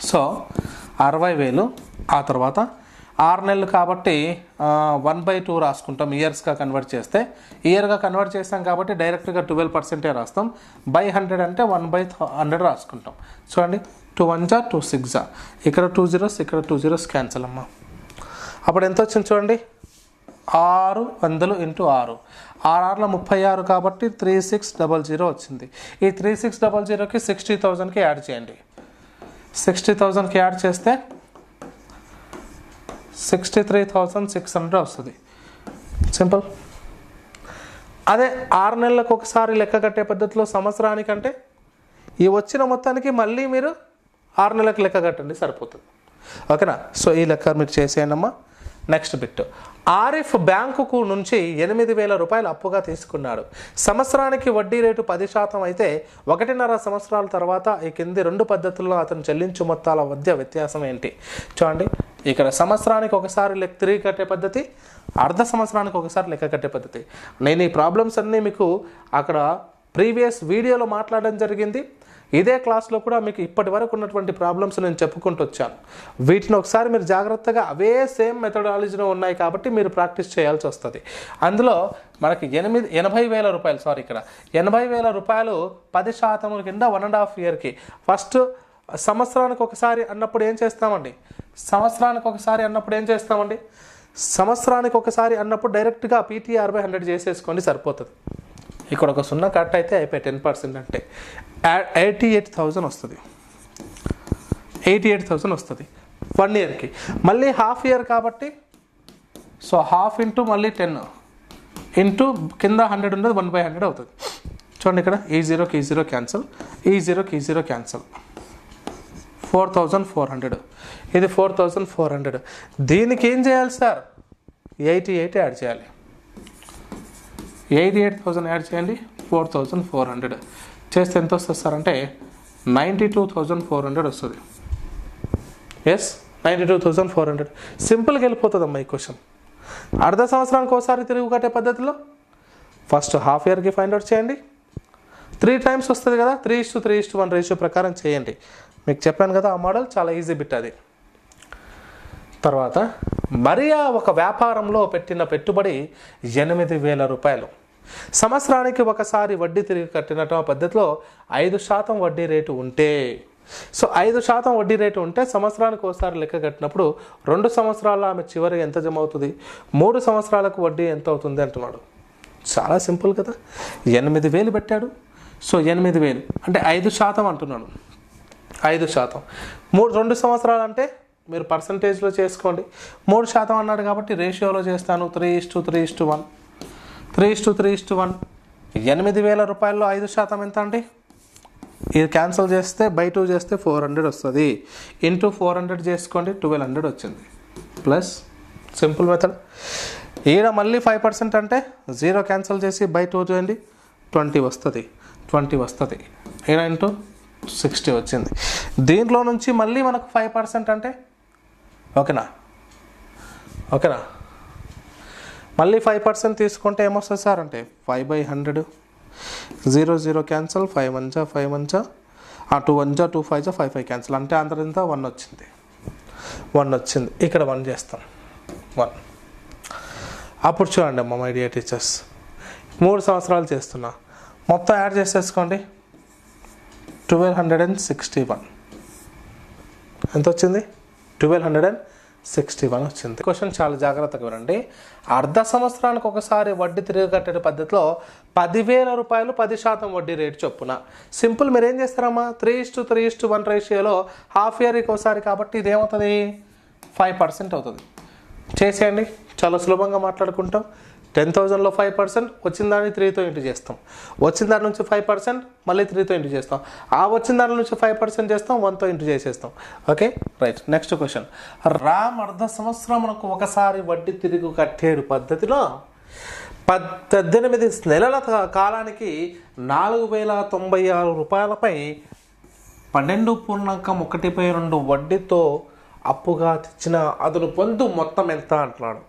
సో 60,000 ఆ తర్వాత 6 నెలలు కాబట్టి 1/2 రాసుకుంటాం. ఇయర్స్గా కన్వర్ట్ చేస్తే ఇయర్గా కన్వర్ట్ చేస్తాం కాబట్టి డైరెక్ట్గా 12% రాస్తాం. బై 100 అంటే 1/100 రాసుకుంటాం. చూడండి 2 1s 2 6s ఇక్కడ 2 zeros ఇక్కడ 2 zeros క్యాన్సల్ అమ్మా. అప్పుడు ఎంత వచ్చింది చూడండి 600 × 6 6 36 కాబట్టి 3600 వచ్చింది. ఈ 3600కి 60,000కి యాడ్ చేయండి. 60,000కి యాడ్ చేస్తే 63,600 వస్తుంది. సింపుల్. అదే 6 నెలలకు ఒకసారి లెక్క కట్టే పద్ధతిలో సంవత్సరానికంటే ఈ వచ్చిన మొత్తానికి మళ్ళీ మీరు 6 నెలలకు లెక్క కట్టండి సరిపోతుంది. ఓకేనా? సో ఈ లెక్క మీరు చేసేయండి అమ్మా. Next bit. ఆరిఫ్ బ్యాంకుకు నుంచి 8,000 రూపాయలు అప్పుగా తీసుకున్నాడు. సంవత్సరానికి వడ్డీ రేటు 10% అయితే 1.5 సంవత్సరాల తర్వాత ఈ కింది 2 పద్ధతుల్లో అతను చెల్లించు మొత్తాల మధ్య వ్యత్యాసం ఏంటి? చూడండి ఇక్కడ సంవత్సరానికి ఒకసారి తిరిగి కట్టే పద్ధతి, అర్ధ సంవత్సరానికి ఒకసారి లెక్క కట్టే పద్ధతి. నేను ఈ ప్రాబ్లమ్స్ అన్నీ మీకు అక్కడ ప్రీవియస్ వీడియోలో మాట్లాడడం జరిగింది. ఇదే క్లాస్లో కూడా మీకు ఇప్పటి వరకు ఉన్నటువంటి ప్రాబ్లమ్స్ నేను చెప్పుకుంటూ వచ్చాను. వీటిని ఒకసారి మీరు జాగ్రత్తగా అవే సేమ్ మెథడాలజీలో ఉన్నాయి కాబట్టి మీరు ప్రాక్టీస్ చేయాల్సి వస్తుంది. అందులో మనకి 80,000 రూపాయలు ఇక్కడ 80,000 రూపాయలు 10% కింద 1.5 ఇయర్కి. ఫస్ట్ సంవత్సరానికి ఒకసారి అన్నప్పుడు ఏం చేస్తామండి? సంవత్సరానికి ఒకసారి అన్నప్పుడు డైరెక్ట్గా PTR/100 చేసేసుకోండి, సరిపోతుంది. ఇక్కడ ఒక 0 కట్ అయితే అయిపోయి 10% అంటే 88,000 వస్తుంది. 88,000 వస్తుంది 1 ఇయర్కి. మళ్ళీ హాఫ్ ఇయర్ కాబట్టి సో హాఫ్ ఇంటూ మళ్ళీ 10 ఇంటూ కింద 100 ఉండదు, 1/100 అవుతుంది. చూడండి ఇక్కడ ఈ 0కి ఈ 0 క్యాన్సల్, ఈ 0కి ఈ 0 క్యాన్సల్. 4,400 ఇది 4,400. దీనికి ఏం చేయాలి సార్? 88 యాడ్ చేయాలి. 88,000 యాడ్ చేయండి, 4,400 చేస్తే ఎంత వస్తుంది సార్ అంటే 92,400 వస్తుంది. ఎస్, 92,400. సింపుల్గా వెళ్ళిపోతుందమ్మా ఈ క్వశ్చన్. అర్ధ సంవత్సరానికి ఒకసారి తిరుగు కట్టే పద్ధతిలో ఫస్ట్ హాఫ్ ఇయర్కి ఫైండ్ అవుట్ చేయండి. 3 టైమ్స్ వస్తుంది కదా, 3:3:1 రేషియో ప్రకారం చేయండి. మీకు చెప్పాను కదా ఆ మోడల్, చాలా ఈజీ బిట్ అది. తర్వాత మరియా ఒక వ్యాపారంలో పెట్టిన పెట్టుబడి 8,000 రూపాయలు. సంవత్సరానికి ఒకసారి వడ్డీ తిరిగి కట్టినట్టు పద్ధతిలో 5% వడ్డీ రేటు ఉంటే, సో 5% వడ్డీ రేటు ఉంటే సంవత్సరానికి ఒకసారి లెక్క కట్టినప్పుడు 2 సంవత్సరాల ఆమె చివరి ఎంత జమ అవుతుంది, 3 సంవత్సరాలకు వడ్డీ ఎంత అవుతుంది అంటున్నాడు. చాలా సింపుల్ కదా. 8,000 పెట్టాడు, సో 8,000 అంటే 5% అంటున్నాడు. 5%. 2 సంవత్సరాలు అంటే మీరు పర్సంటేజ్లో చేసుకోండి. 3% అన్నాడు కాబట్టి రేషియోలో చేస్తాను. 3:3:1. 3:3:1. 8,000 రూపాయల్లో 5% ఎంత అండి? ఇది క్యాన్సిల్ చేస్తే బై 2 చేస్తే 400 వస్తుంది. ఇంటూ 400 చేసుకోండి, 1,200 వచ్చింది. Plus simple method. ఈడ మళ్ళీ 5% అంటే 0 క్యాన్సిల్ చేసి బై 2 చేయండి, 20 వస్తుంది. 20 వస్తుంది. ఈడ ఇంటూ 60 వచ్చింది. దీంట్లో నుంచి మళ్ళీ మనకు 5% అంటే ఓకేనా మళ్ళీ 5% తీసుకుంటే ఏమొస్తుంది సార్ అంటే 5/100. 0 0 క్యాన్సల్, 5 1 5 1 2 1 2 5 5 క్యాన్సల్ అంటే అంత 1 వచ్చింది. 1 వచ్చింది. ఇక్కడ 1 చేస్తాం, 1. అప్పుడు చూడండి అమ్మ మై డియర్ టీచర్స్, 3 సంవత్సరాలు చేస్తున్నా, మొత్తం యాడ్ చేసేసుకోండి. 1,261 ఎంత వచ్చింది? 1,261 వచ్చింది. క్వశ్చన్ చాలా జాగ్రత్తగా వినండి. అర్ధ సంవత్సరానికి ఒకసారి వడ్డీ తిరిగి కట్టే పద్ధతిలో 10,000 రూపాయలు 10% వడ్డీ రేటు చొప్పున. సింపుల్, మీరు ఏం చేస్తారమ్మా? 3:3:1 రేషియోలో హాఫ్ ఇయర్కి ఒకసారి కాబట్టి ఇదేమవుతుంది? 5% అవుతుంది. చేసేయండి, చాలా సులభంగా మాట్లాడుకుంటాం. 10,000లో 5% వచ్చిన దాన్ని 3తో ఇంటూ చేస్తాం. వచ్చిన దాని నుంచి 5% మళ్ళీ 3తో ఇంటూ చేస్తాం. ఆ వచ్చిన దాని నుంచి 5% చేస్తాం, 1తో ఇంటూ చేసేస్తాం. Okay right. Next question. Ram అర్ధ సంవత్సరమునకు ఒకసారి వడ్డీ తిరిగి కట్టేడు పద్ధతిలో 18 నెలల కాలానికి 4,096 రూపాయలపై 12.12 వడ్డీతో అప్పుగా తెచ్చిన అతను పొందు మొత్తం ఎంత అంటున్నాడు.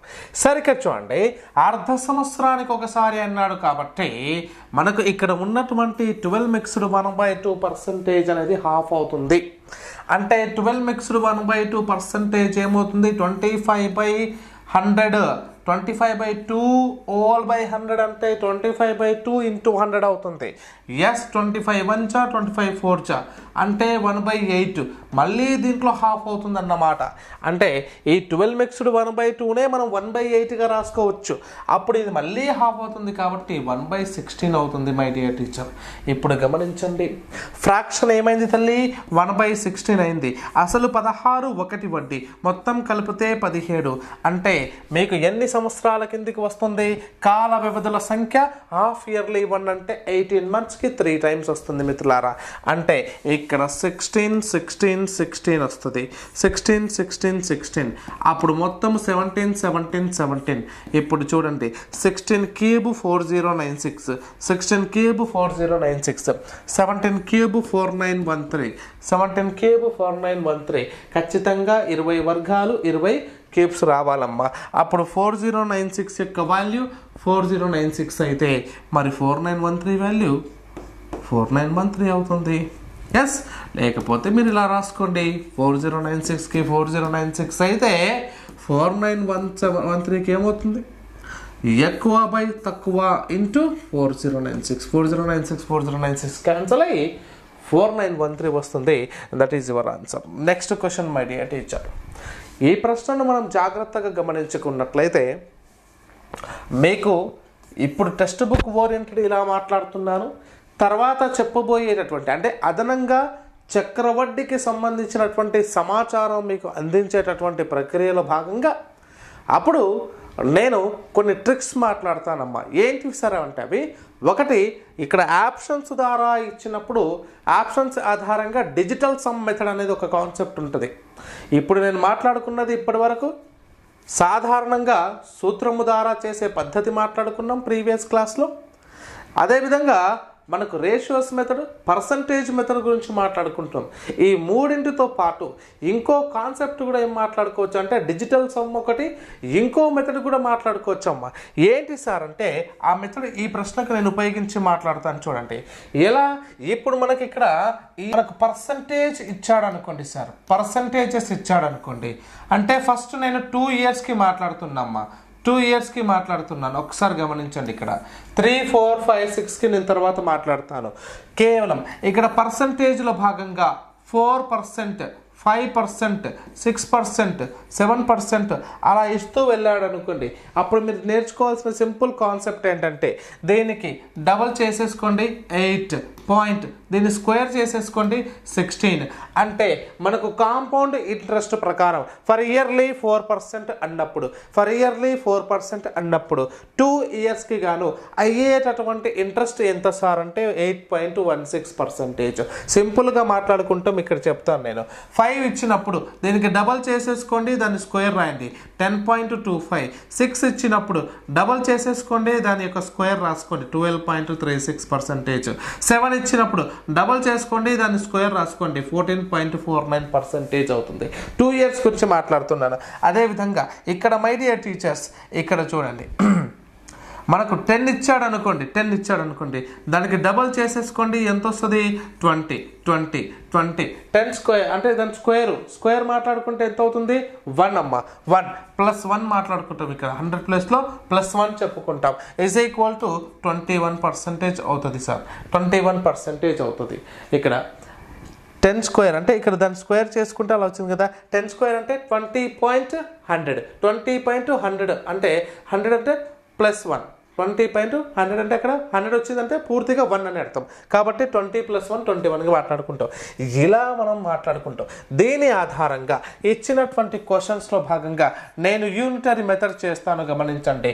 సరిగ్గా చూడండి, అర్ధ సంవత్సరానికి ఒకసారి అన్నాడు కాబట్టి మనకు ఇక్కడ ఉన్నటువంటి 12 మిక్స్డ్ 1/2% అనేది హాఫ్ అవుతుంది. అంటే 12 మిక్స్డ్ 1/2% ఏమవుతుంది? 25/100. 25/2 100 అంటే 25/2 × 100 అవుతుంది. ఎస్, 25 1 25 4 అంటే 1/8. మళ్ళీ దీంట్లో హాఫ్ అవుతుంది అన్నమాట. అంటే ఈ 12 మిక్స్డ్ 1/2నే మనం 1/8గా రాసుకోవచ్చు. అప్పుడు ఇది మళ్ళీ హాఫ్ అవుతుంది కాబట్టి 1/16 అవుతుంది మై డియర్ టీచర్. ఇప్పుడు గమనించండి, ఫ్రాక్షన్ ఏమైంది తల్లి? 1/16 అయింది. అసలు 16, 1 వడ్డీ మొత్తం కలిపితే 17. అంటే మీకు ఎన్ని సంవత్సరాల కిందికి వస్తుంది? కాల వ్యవధుల సంఖ్య హాఫ్ ఇయర్లీ 1 అంటే 18 monthsకి 3 times వస్తుంది మిత్రులారా. అంటే ఇక్కడ 16 16 16 వస్తుంది. 16 16 16 అప్పుడు మొత్తం 17 17 17. ఇప్పుడు చూడండి, 16 క్యూబ్ 4096, 16 క్యూబ్ 4096, 17 క్యూబ్ 4913, 17 క్యూబ్ 4913. ఖచ్చితంగా 20 వర్గాలు 20 క్యూబ్స్ రావాలమ్మా. అప్పుడు 4096 యొక్క వాల్యూ 4096 అయితే మరి 4913 వాల్యూ 4913 అవుతుంది. ఎస్, లేకపోతే మీరు ఇలా రాసుకోండి 4096కి 4096 అయితే 4913కి ఏమవుతుంది, ఎక్కువ బై తక్కువ ఇంటూ 4096 క్యాన్సల్ అయ్యి 4913 వస్తుంది. That is your answer. Next question my dear teacher. ఈ ప్రశ్నను మనం జాగ్రత్తగా గమనించుకున్నట్లయితే మీకు ఇప్పుడు టెక్స్ట్ బుక్ ఓరియంటెడ్ ఇలా మాట్లాడుతున్నాను, తర్వాత చెప్పబోయేటటువంటి అంటే అదనంగా చక్రవడ్డీకి సంబంధించినటువంటి సమాచారం మీకు అందించేటటువంటి ప్రక్రియలో భాగంగా అప్పుడు నేను కొన్ని ట్రిక్స్ మాట్లాడతానమ్మా. ఏంటివి సరే అంటే అవి, ఒకటి ఇక్కడ ఆప్షన్స్ ద్వారా ఇచ్చినప్పుడు ఆప్షన్స్ ఆధారంగా డిజిటల్ సమ్ మెథడ్ అనేది ఒక కాన్సెప్ట్ ఉంటుంది. ఇప్పుడు నేను మాట్లాడుకున్నది ఇప్పటి వరకు సాధారణంగా సూత్రము ద్వారా చేసే పద్ధతి మాట్లాడుకున్నాం ప్రీవియస్ క్లాస్లో. అదేవిధంగా మనకు రేషియోస్ మెథడ్, పర్సంటేజ్ మెథడ్ గురించి మాట్లాడుకుంటాం. ఈ మూడింటితో పాటు ఇంకో కాన్సెప్ట్ కూడా ఏం మాట్లాడుకోవచ్చు అంటే డిజిటల్ సమ్ ఒకటి, ఇంకో మెథడ్ కూడా మాట్లాడుకోవచ్చు అమ్మా. ఏంటి సార్ అంటే ఆ మెథడ్ ఈ ప్రశ్నకు నేను ఉపయోగించి మాట్లాడతాను చూడండి. ఎలా, ఇప్పుడు మనకి ఇక్కడ మనకు పర్సంటేజ్ ఇచ్చాడు అనుకోండి సార్, పర్సంటేజెస్ ఇచ్చాడు అనుకోండి అంటే ఫస్ట్ నేను 2 yearsకి మాట్లాడుతున్నామ్మా, 2 yearsకి మాట్లాడుతున్నాను. ఒకసారి గమనించండి, ఇక్కడ 3, 4, 5, 6కి నేను తర్వాత మాట్లాడతాను. కేవలం ఇక్కడ పర్సంటేజ్లో భాగంగా 4%, 5%, 6%, 7% అలా ఇస్తూ వెళ్ళాడు అనుకోండి. అప్పుడు మీరు నేర్చుకోవాల్సిన సింపుల్ కాన్సెప్ట్ ఏంటంటే దీనికి డబల్ చేసేసుకోండి 8 పాయింట్, దీన్ని స్క్వేర్ చేసేసుకోండి 16. అంటే మనకు కాంపౌండ్ ఇంట్రెస్ట్ ప్రకారం ఫర్ ఇయర్లీ 4% అన్నప్పుడు, 2 yearsకి గాను అయ్యేటటువంటి ఇంట్రెస్ట్ ఎంత సార్ అంటే 8.16%. సింపుల్గా మాట్లాడుకుంటాం, ఇక్కడ చెప్తాను నేను. 5 ఇచ్చినప్పుడు దీనికి డబల్ చేసేసుకోండి, దాన్ని స్క్వేర్ రాయండి 10.25. 6 ఇచ్చినప్పుడు డబల్ చేసేసుకోండి, దాని యొక్క స్క్వేర్ రాసుకోండి 12.36%. 7 ఇచ్చినప్పుడు డబల్ చేసుకోండి, దాన్ని స్క్వేర్ రాసుకోండి 14.49% అవుతుంది. 2 years గురించి మాట్లాడుతున్నాను. అదేవిధంగా ఇక్కడ మై డియర్ టీచర్స్ ఇక్కడ చూడండి, మనకు 10 ఇచ్చాడు అనుకోండి, దానికి డబల్ చేసేసుకోండి, ఎంత వస్తుంది 20. 10 స్క్వేర్ అంటే దాని స్క్వేర్ మాట్లాడుకుంటే ఎంత అవుతుంది 1 అమ్మ. 1 + 1 మాట్లాడుకుంటాం, ఇక్కడ 100 ప్లేస్లో +1 చెప్పుకుంటాం, ఈజ్ ఈక్వల్ టు 21% అవుతుంది సార్, 21% అవుతుంది. ఇక్కడ 10 స్క్వేర్ అంటే ఇక్కడ దాన్ని స్క్వేర్ చేసుకుంటే అలా వచ్చింది కదా. 10 స్క్వేర్ అంటే 20.100, 20.100 అంటే 100 అంటే +1, 20.100 అంటే అక్కడ 100 వచ్చిందంటే పూర్తిగా 1 అని అర్థం. కాబట్టి 20 + 1 21గా మాట్లాడుకుంటాం. ఇలా మనం మాట్లాడుకుంటాం. దీని ఆధారంగా ఇచ్చినటువంటి క్వశ్చన్స్లో భాగంగా నేను యూనిటరీ మెథడ్ చేస్తాను. గమనించండి,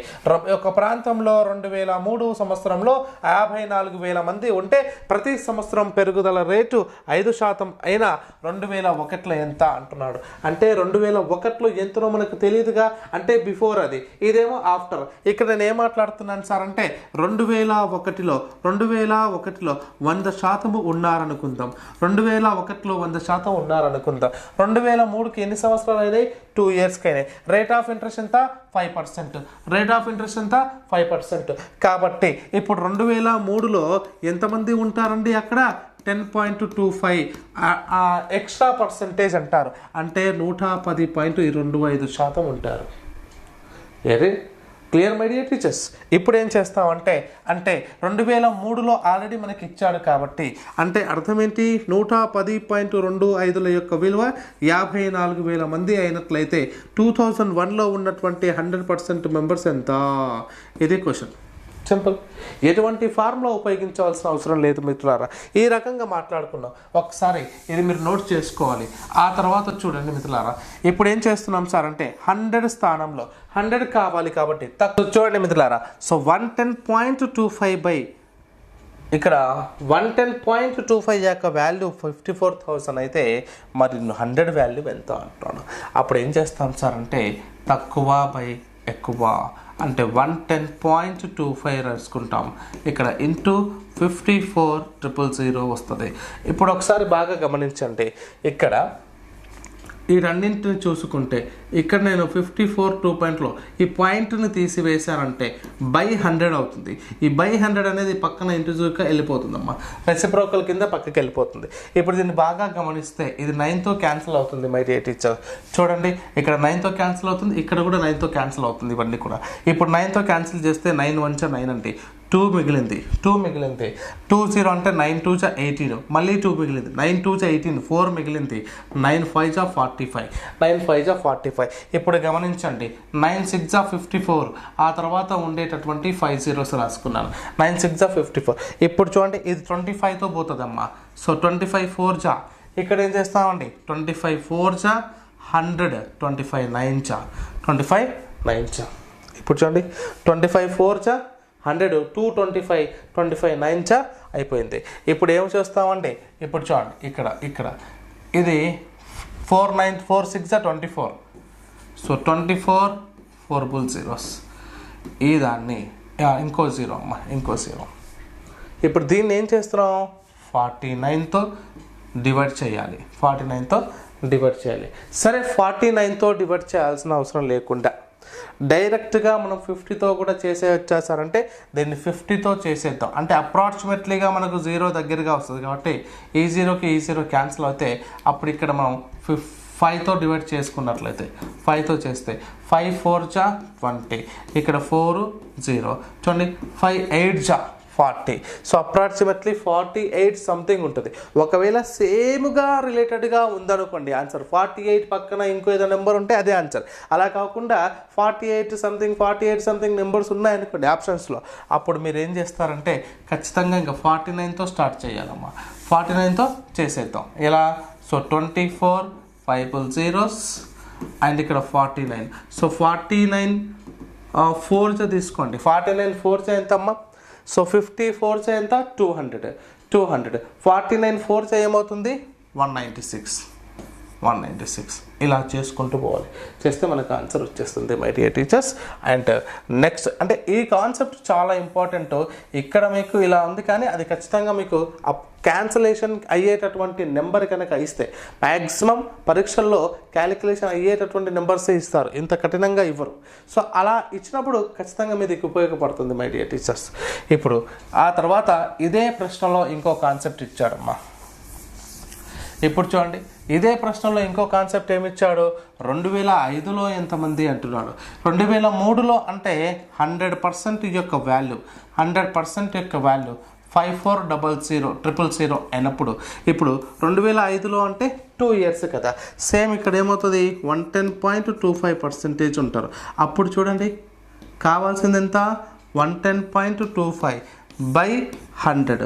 ఒక ప్రాంతంలో 2003 సంవత్సరంలో 54,000 మంది ఉంటే ప్రతి సంవత్సరం పెరుగుదల రేటు 5% అయినా 2001లో ఎంత అంటున్నాడు. అంటే 2001లో ఎంతనో మనకు తెలియదుగా, అంటే బిఫోర్ అది, ఇదేమో ఆఫ్టర్. ఇక్కడ నేను ఏం మాట్లాడుతున్నాను సార్ అంటే 2001లో 100% ఉన్నారనుకుందాం. 2001లో 100% ఉన్నారనుకుందాం. 2003కి ఎన్ని సంవత్సరాలు అయినాయి, 2 yearsకి అయినాయి. రేట్ ఆఫ్ ఇంట్రెస్ట్ ఎంత 5%, ఎంత 5%. కాబట్టి ఇప్పుడు 2003లో ఎంతమంది ఉంటారండి అక్కడ 10.25 ఎక్స్ట్రా పర్సంటేజ్ అంటారు, అంటే 110.25% ఉంటారు. ఏరే క్లియర్ మై డియర్ టీచర్స్. ఇప్పుడు ఏం చేస్తామంటే 2003లో ఆల్రెడీ మనకి ఇచ్చాడు కాబట్టి అంటే అర్థం ఏంటి, 110.25 యొక్క విలువ 54,000 మంది అయినట్లయితే 2001లో ఉన్నటువంటి 100% మెంబర్స్ ఎంత? ఇది క్వశ్చన్. సింపుల్, ఎటువంటి ఫార్ములా ఉపయోగించవలసిన అవసరం లేదు మిత్రులారా. ఈ రకంగా మాట్లాడుకున్నాం. ఒకసారి ఇది మీరు నోట్ చేసుకోవాలి. ఆ తర్వాత చూడండి మిత్రులారా, ఇప్పుడు ఏం చేస్తున్నాం సార్ అంటే 100 స్థానంలో 100 కావాలి కాబట్టి తక్కువ. చూడండి మిత్రులారా, సో 110.25 ఇక్కడ 110.25 యొక్క వాల్యూ 54,000 అయితే మరి 100 వాల్యూ ఎంత అంటున్నాను. అప్పుడు ఏం చేస్తాం సార్ అంటే తక్కువ బై ఎక్కువ అంటే 110.25 రాసుకుంటాం. ఇక్కడ ఇంటూ 54,000 వస్తుంది. ఇప్పుడు ఒకసారి బాగా గమనించండి, ఇక్కడ ఈ రెండింటిని చూసుకుంటే ఇక్కడ నేను 54 2 పాయింట్లో ఈ పాయింట్ని తీసివేశానంటే బై 100 అవుతుంది. ఈ బై 100 అనేది పక్కన ఇంటిజర్గా వెళ్ళిపోతుందమ్మా, రెసిప్రోకల్ కింద పక్కకి వెళ్ళిపోతుంది. ఇప్పుడు దీన్ని బాగా గమనిస్తే ఇది 9తో క్యాన్సిల్ అవుతుంది మై డియర్ టీచర్. చూడండి ఇక్కడ 9తో క్యాన్సిల్ అవుతుంది, ఇక్కడ కూడా 9తో క్యాన్సిల్ అవుతుంది. ఇవన్నీ కూడా ఇప్పుడు 9తో క్యాన్సిల్ చేస్తే 9 1 9 అంటే 2 మిగిలింది. 2 0 అంటే 9 2 18, మళ్ళీ 2 మిగిలింది. 9 2 18 4 మిగిలింది. 9 5 45, 9 5 45. ఇప్పుడు గమనించండి 9 6 54, ఆ తర్వాత ఉండేటటువంటి 5 zeros రాసుకున్నాను. 9 6 54. ఇప్పుడు చూడండి ఇది 25తో పోతుందమ్మా. సో 25 4 ఇక్కడ ఏం చేస్తామండి 25 4 100, 25 9 25 9. ఇప్పుడు చూడండి 25 4 100, 225 25 9 అయిపోయింది. ఇప్పుడు ఏం చేస్తామండి ఇప్పుడు చూడండి ఇక్కడ ఇది 4 9 4 6 24. So 24 4 zeros. ఈ దాన్ని ఇంకో 0 అమ్మా, ఇంకో 0. ఇప్పుడు దీన్ని ఏం చేస్తున్నాం 49తో డివైడ్ చేయాలి. 49తో డివైడ్ చేయాలి. సరే 49తో డివైడ్ చేయాల్సిన అవసరం లేకుండా డైరెక్ట్గా మనం 50తో కూడా వచ్చేసారంటే దీన్ని 50తో చేసేద్దాం. అంటే అప్రాక్సిమేట్లీగా మనకు 0 దగ్గరగా వస్తుంది కాబట్టి ఈ 0కి ఈ 0 క్యాన్సిల్ అవుతే అప్పుడు ఇక్కడ మనం 5తో డివైడ్ చేసుకున్నట్లయితే 5తో చేస్తే 5 4 20, ఇక్కడ 4 0, చూడండి 5 8 40. సో అప్రాక్సిమేట్లీ 48 సంథింగ్ ఉంటుంది. ఒకవేళ సేమ్గా రిలేటెడ్గా ఉందనుకోండి ఆన్సర్ 48 పక్కన ఇంకో ఏదో నెంబర్ ఉంటే అదే ఆన్సర్. అలా కాకుండా 48 సంథింగ్ నెంబర్స్ ఉన్నాయనుకోండి ఆప్షన్స్లో, అప్పుడు మీరు ఏం చేస్తారంటే ఖచ్చితంగా ఇంకా 49తో స్టార్ట్ చేయాలమ్మా. 49తో చేసేద్దాం. ఎలా? సో 24 5 zeros అండ్ ఇక్కడ 49. సో 49 4 తీసుకోండి. 49 4 ఎంతమ్మా? సో 54 ఎంత? 200. 49 4 ఏమవుతుంది? 196. ఇలా చేసుకుంటూ పోవాలి. చేస్తే మనకు ఆన్సర్ వచ్చేస్తుంది my dear teachers. And next అంటే ఈ కాన్సెప్ట్ చాలా ఇంపార్టెంట్. ఇక్కడ మీకు ఇలా ఉంది కానీ అది ఖచ్చితంగా మీకు క్యాన్సలేషన్ అయ్యేటటువంటి నెంబర్ కనుక ఇస్తే మ్యాక్సిమం పరీక్షల్లో క్యాలిక్యులేషన్ అయ్యేటటువంటి నెంబర్సే ఇస్తారు, ఇంత కఠినంగా ఇవ్వరు. సో అలా ఇచ్చినప్పుడు ఖచ్చితంగా మీకు ఉపయోగపడుతుంది మై డియర్ టీచర్స్. ఇప్పుడు ఆ తర్వాత ఇదే ప్రశ్నలో ఇంకో కాన్సెప్ట్ ఇచ్చాడమ్మా. ఇప్పుడు చూడండి ఇదే ప్రశ్నలో ఇంకో కాన్సెప్ట్ ఏమిచ్చాడు? 2005లో ఎంతమంది అంటున్నాడు. 2003లో అంటే 100% యొక్క వాల్యూ 540000 అయినప్పుడు ఇప్పుడు 2005లో అంటే 2 years కదా. సేమ్ ఇక్కడ ఏమవుతుంది 110.25% ఉంటారు. అప్పుడు చూడండి కావాల్సింది ఎంత? 110.25 బై 100.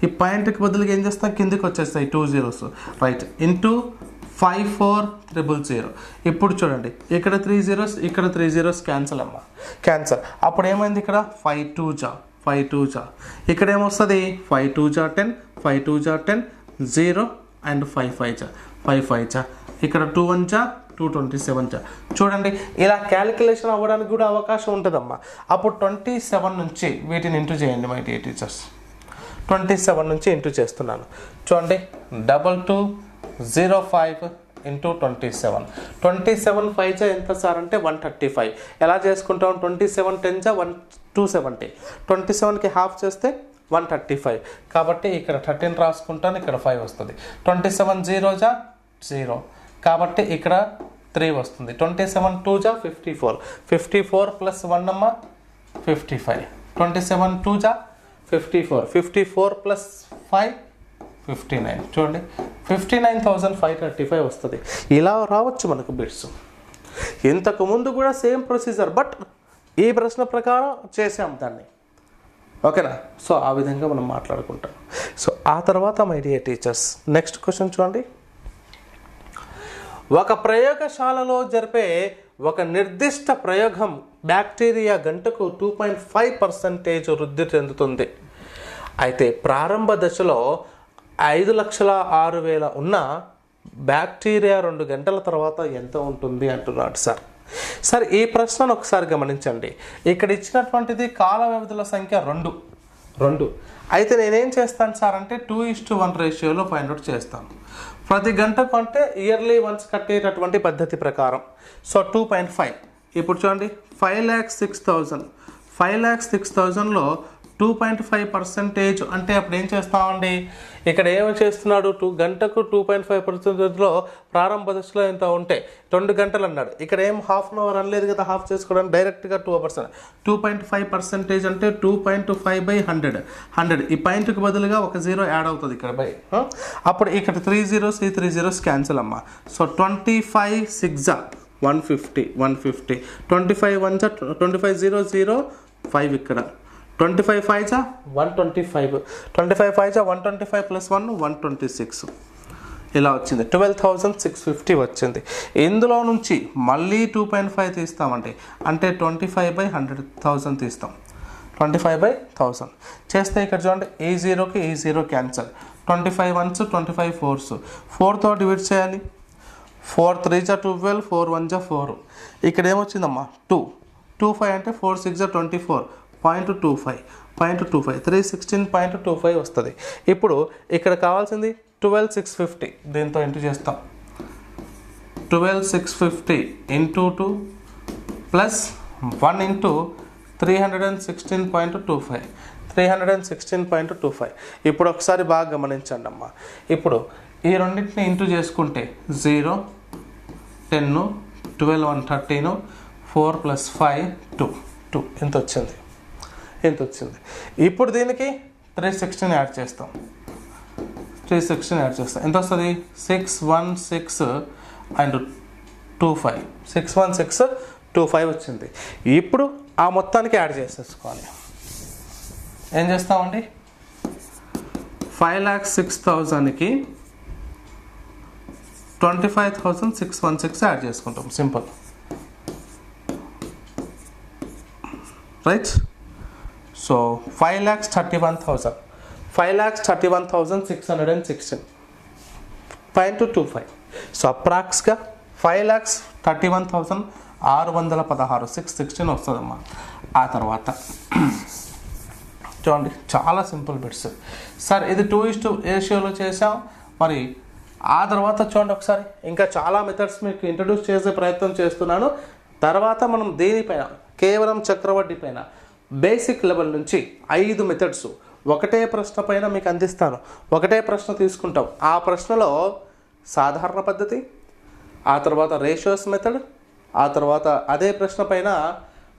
ఈ పాయింట్కి బదులుగా ఏం చేస్తాం కిందికి వచ్చేస్తాయి 2 zeros రైట్ ఇంటూ 54000. ఇప్పుడు చూడండి ఇక్కడ 3 zeros ఇక్కడ 3 zeros క్యాన్సల్ అమ్మా, క్యాన్సల్. అప్పుడు ఏమైంది ఇక్కడ 5 2 ఇక్కడ ఏమొస్తుంది 5 2 10 5 2 10 0 అండ్ 5 5 ఇక్కడ 2 1 227. చూడండి ఇలా క్యాలిక్యులేషన్ అవ్వడానికి కూడా అవకాశం ఉంటుందమ్మా. అప్పుడు 27 నుంచి వీటిని ఇంటూ చేయండి మై డియర్ టీచర్స్. 27 నుంచి ఇంటూ చేస్తున్నాను. చూడండి 2205 ఇంటూ 27. 27 5 ఎంత సార్ అంటే 135. ఎలా చేసుకుంటాం? 27 10 270. 27కి హాఫ్ చేస్తే 135. కాబట్టి ఇక్కడ 13 రాసుకుంటాను, ఇక్కడ 5 వస్తుంది. 27 0 0 కాబట్టి ఇక్కడ 3 వస్తుంది. 27 2 54. 54 ప్లస్ 1 అమ్మ 55. 27 2 54. 54 ప్లస్ 5 59. చూడండి 59,535 వస్తుంది. ఇలా రావచ్చు మనకు బిట్స్. ఇంతకు ముందు కూడా సేమ్ ప్రొసీజర్, బట్ ఈ ప్రశ్న ప్రకారం చేసాం దాన్ని. ఓకేనా? సో ఆ విధంగా మనం మాట్లాడుకుంటాం. సో ఆ తర్వాత my dear teachers next question చూడండి. ఒక ప్రయోగశాలలో జరిపే ఒక నిర్దిష్ట ప్రయోగం బ్యాక్టీరియా గంటకు 2.5% వృద్ధి చెందుతుంది. అయితే ప్రారంభ దశలో 5,06,000 ఉన్న బ్యాక్టీరియా 2 గంటల తర్వాత ఎంత ఉంటుంది అంటున్నాడు సార్. ఈ ప్రశ్నను ఒకసారి గమనించండి. ఇక్కడ ఇచ్చినటువంటిది కాల వ్యవధుల సంఖ్య 2. అయితే నేనేం చేస్తాను సార్ అంటే 2:1 రేషియోలో ఫైండ్ అవుట్ చేస్తాను. ప్రతి గంటకు అంటే ఇయర్లీ వన్స్ కట్టేటటువంటి పద్ధతి ప్రకారం. సో 2.5. ఇప్పుడు చూడండి 5,06,000. 5,06,000లో 2.5% అంటే అప్పుడు ఏం చేస్తామండి, ఇక్కడ ఏమి చేస్తున్నాడు, గంటకు 2.5%లో ప్రారంభ దశలో ఎంత ఉంటే 2 గంటలు అన్నాడు. ఇక్కడ ఏం హాఫ్ అన్ అవర్ అనలేదు కదా, హాఫ్ చేసుకోవడానికి డైరెక్ట్గా 2%. 2.5% అంటే 2.5/100. ఈ పాయింట్కి బదులుగా ఒక 0 యాడ్ అవుతుంది ఇక్కడ బై. అప్పుడు ఇక్కడ 3 zeros ఈ 3 zeros క్యాన్సిల్ అమ్మా. సో 25 6 150 150, 25 1 25 0 0 5 ఇక్కడ, 25 5 125, 25 5 125 + 1 126. ఇలా వచ్చింది 12,650 వచ్చింది. ఇందులో నుంచి మళ్ళీ 2.5 తీస్తామండి, అంటే 25/100,000 తీస్తాం. 25/1000 చేస్తే ఇక్కడ చూడండి ఈ 0కి ఈ 0 క్యాన్సల్. 25 1s 25 4s, 4తో డివైడ్ చేయాలి. 4 3 12, 4 1 4. ఇక్కడ ఏమొచ్చిందమ్మా 2, 25 అంటే 4 6 24, 0.25, 316.25 వస్తుంది. ఇప్పుడు ఇక్కడ కావాల్సింది 12,650, దీంతో ఇంటూ చేస్తాం. 12,650 × 2 ప్లస్ 1 × 316.25, 316.25. ఇప్పుడు ఒకసారి బాగా గమనించండి అమ్మా. ఇప్పుడు ఈ రెండింటిని ఇంటూ చేసుకుంటే 0 10 12 1 13, 4 + 5 2 ఎంత వచ్చింది, ఎంత వచ్చింది. ఇప్పుడు దీనికి 316 యాడ్ చేస్తాం. 316 యాడ్ చేస్తాం, ఎంత వస్తుంది, 616 అండ్ 25, 616 25 వచ్చింది. ఇప్పుడు ఆ మొత్తానికి యాడ్ చేసేసుకోవాలి. ఏం చేస్తామండి, 5,06,000కి 25,616 యాడ్ చేసుకుంటాం, సింపుల్ రైట్. సో 5,31,000, 5,31,616 0.25. సో అప్రాక్స్గా 5,31,616 616 వస్తుందమ్మా. ఆ తర్వాత చూడండి చాలా సింపుల్ బిట్స్ సార్, ఇది 2:1 రేషియోలో చేసాం. మరి ఆ తర్వాత చూడండి ఒకసారి, ఇంకా చాలా మెథడ్స్ మీకు ఇంట్రడ్యూస్ చేసే ప్రయత్నం చేస్తున్నాను. తర్వాత మనం దేనిపైన, కేవలం చక్రవడ్డీ పైన బేసిక్ లెవెల్ నుంచి 5 మెథడ్స్ ఒకటే ప్రశ్న పైన మీకు అందిస్తాను. ఒకటే ప్రశ్న తీసుకుంటాం, ఆ ప్రశ్నలో సాధారణ పద్ధతి, ఆ తర్వాత రేషియోస్ మెథడ్, ఆ తర్వాత అదే ప్రశ్న పైన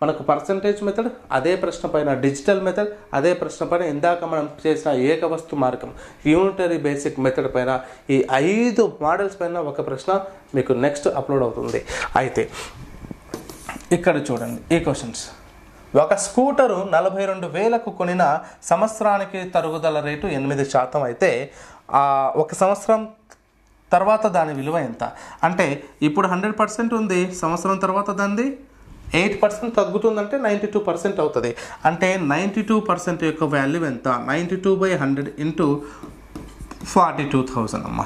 మనకు పర్సంటేజ్ మెథడ్, అదే ప్రశ్న పైన డిజిటల్ మెథడ్, అదే ప్రశ్న పైన ఇందాక మనం చేసిన ఏకవస్తు మార్గం యూనిటరీ బేసిక్ మెథడ్ పైన ఈ 5 మోడల్స్ పైన ఒక ప్రశ్న మీకు నెక్స్ట్ అప్లోడ్ అవుతుంది. అయితే ఇక్కడ చూడండి ఈ క్వశ్చన్స్. ఒక స్కూటరు 42,000కు కొనిన సంవత్సరానికి తరుగుదల రేటు 8% అయితే ఒక సంవత్సరం తర్వాత దాని విలువ ఎంత? అంటే ఇప్పుడు 100% ఉంది, సంవత్సరం తర్వాత దాన్ని 8% తగ్గుతుందంటే 92% అవుతుంది. అంటే 92% యొక్క వాల్యూ ఎంత? 92/100 × 42,000 అమ్మ.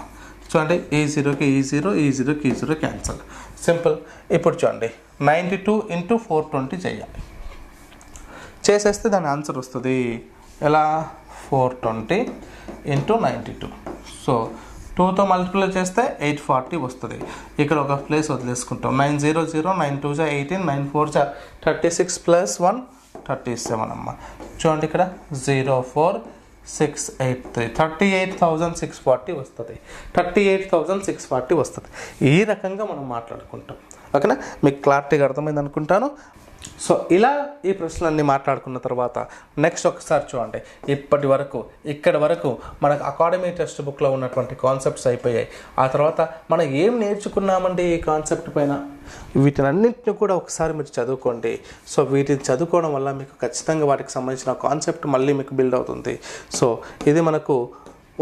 చూడండి ఈ 0కి ఈ 0, ఈ 0కి ఈ 0 క్యాన్సల్, సింపుల్. ఇప్పుడు చూడండి 92 × 420 చేయాలి. చేసేస్తే దాని ఆన్సర్ వస్తుంది ఎలా, 420 × 92. సో 2తో మల్టిప్లై చేస్తే 840 వస్తుంది. ఇక్కడ ఒక ప్లేస్ వదిలేసుకుంటాం. 900 9 2 18 9 4 36 + 1 37 అమ్మ. చూడండి ఇక్కడ 04683 38,640 వస్తుంది. 38,640 వస్తుంది. ఈ రకంగా మనం మాట్లాడుకుంటాం. ఓకేనా, మీకు క్లారిటీగా అర్థమైంది అనుకుంటాను. సో ఇలా ఈ ప్రశ్నలన్నీ మాట్లాడుకున్న తర్వాత నెక్స్ట్ ఒకసారి చూడండి, ఇక్కడి వరకు మనకు అకాడమీ టెక్స్ట్ బుక్లో ఉన్నటువంటి కాన్సెప్ట్స్ అయిపోయాయి. ఆ తర్వాత మనం ఏం నేర్చుకున్నామండి ఈ కాన్సెప్ట్ పైన, వీటినన్నింటిని కూడా ఒకసారి మీరు చదువుకోండి. సో వీటిని చదువుకోవడం వల్ల మీకు ఖచ్చితంగా వాటికి సంబంధించిన కాన్సెప్ట్ మళ్ళీ మీకు బిల్డ్ అవుతుంది. సో ఇది మనకు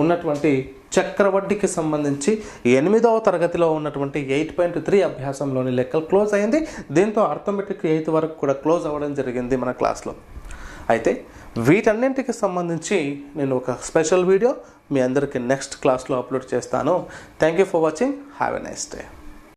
ఉన్నటువంటి చక్రవడ్డీకి సంబంధించి 8వ తరగతిలో ఉన్నటువంటి 8.3 అభ్యాసంలోని లెక్కలు క్లోజ్ అయింది. దీంతో అర్థమెటిక్ 8 వరకు కూడా క్లోజ్ అవ్వడం జరిగింది మన క్లాస్లో. అయితే వీటన్నింటికి సంబంధించి నేను ఒక స్పెషల్ వీడియో మీ అందరికీ నెక్స్ట్ క్లాస్లో అప్లోడ్ చేస్తాను. Thank you for watching. Have a nice day.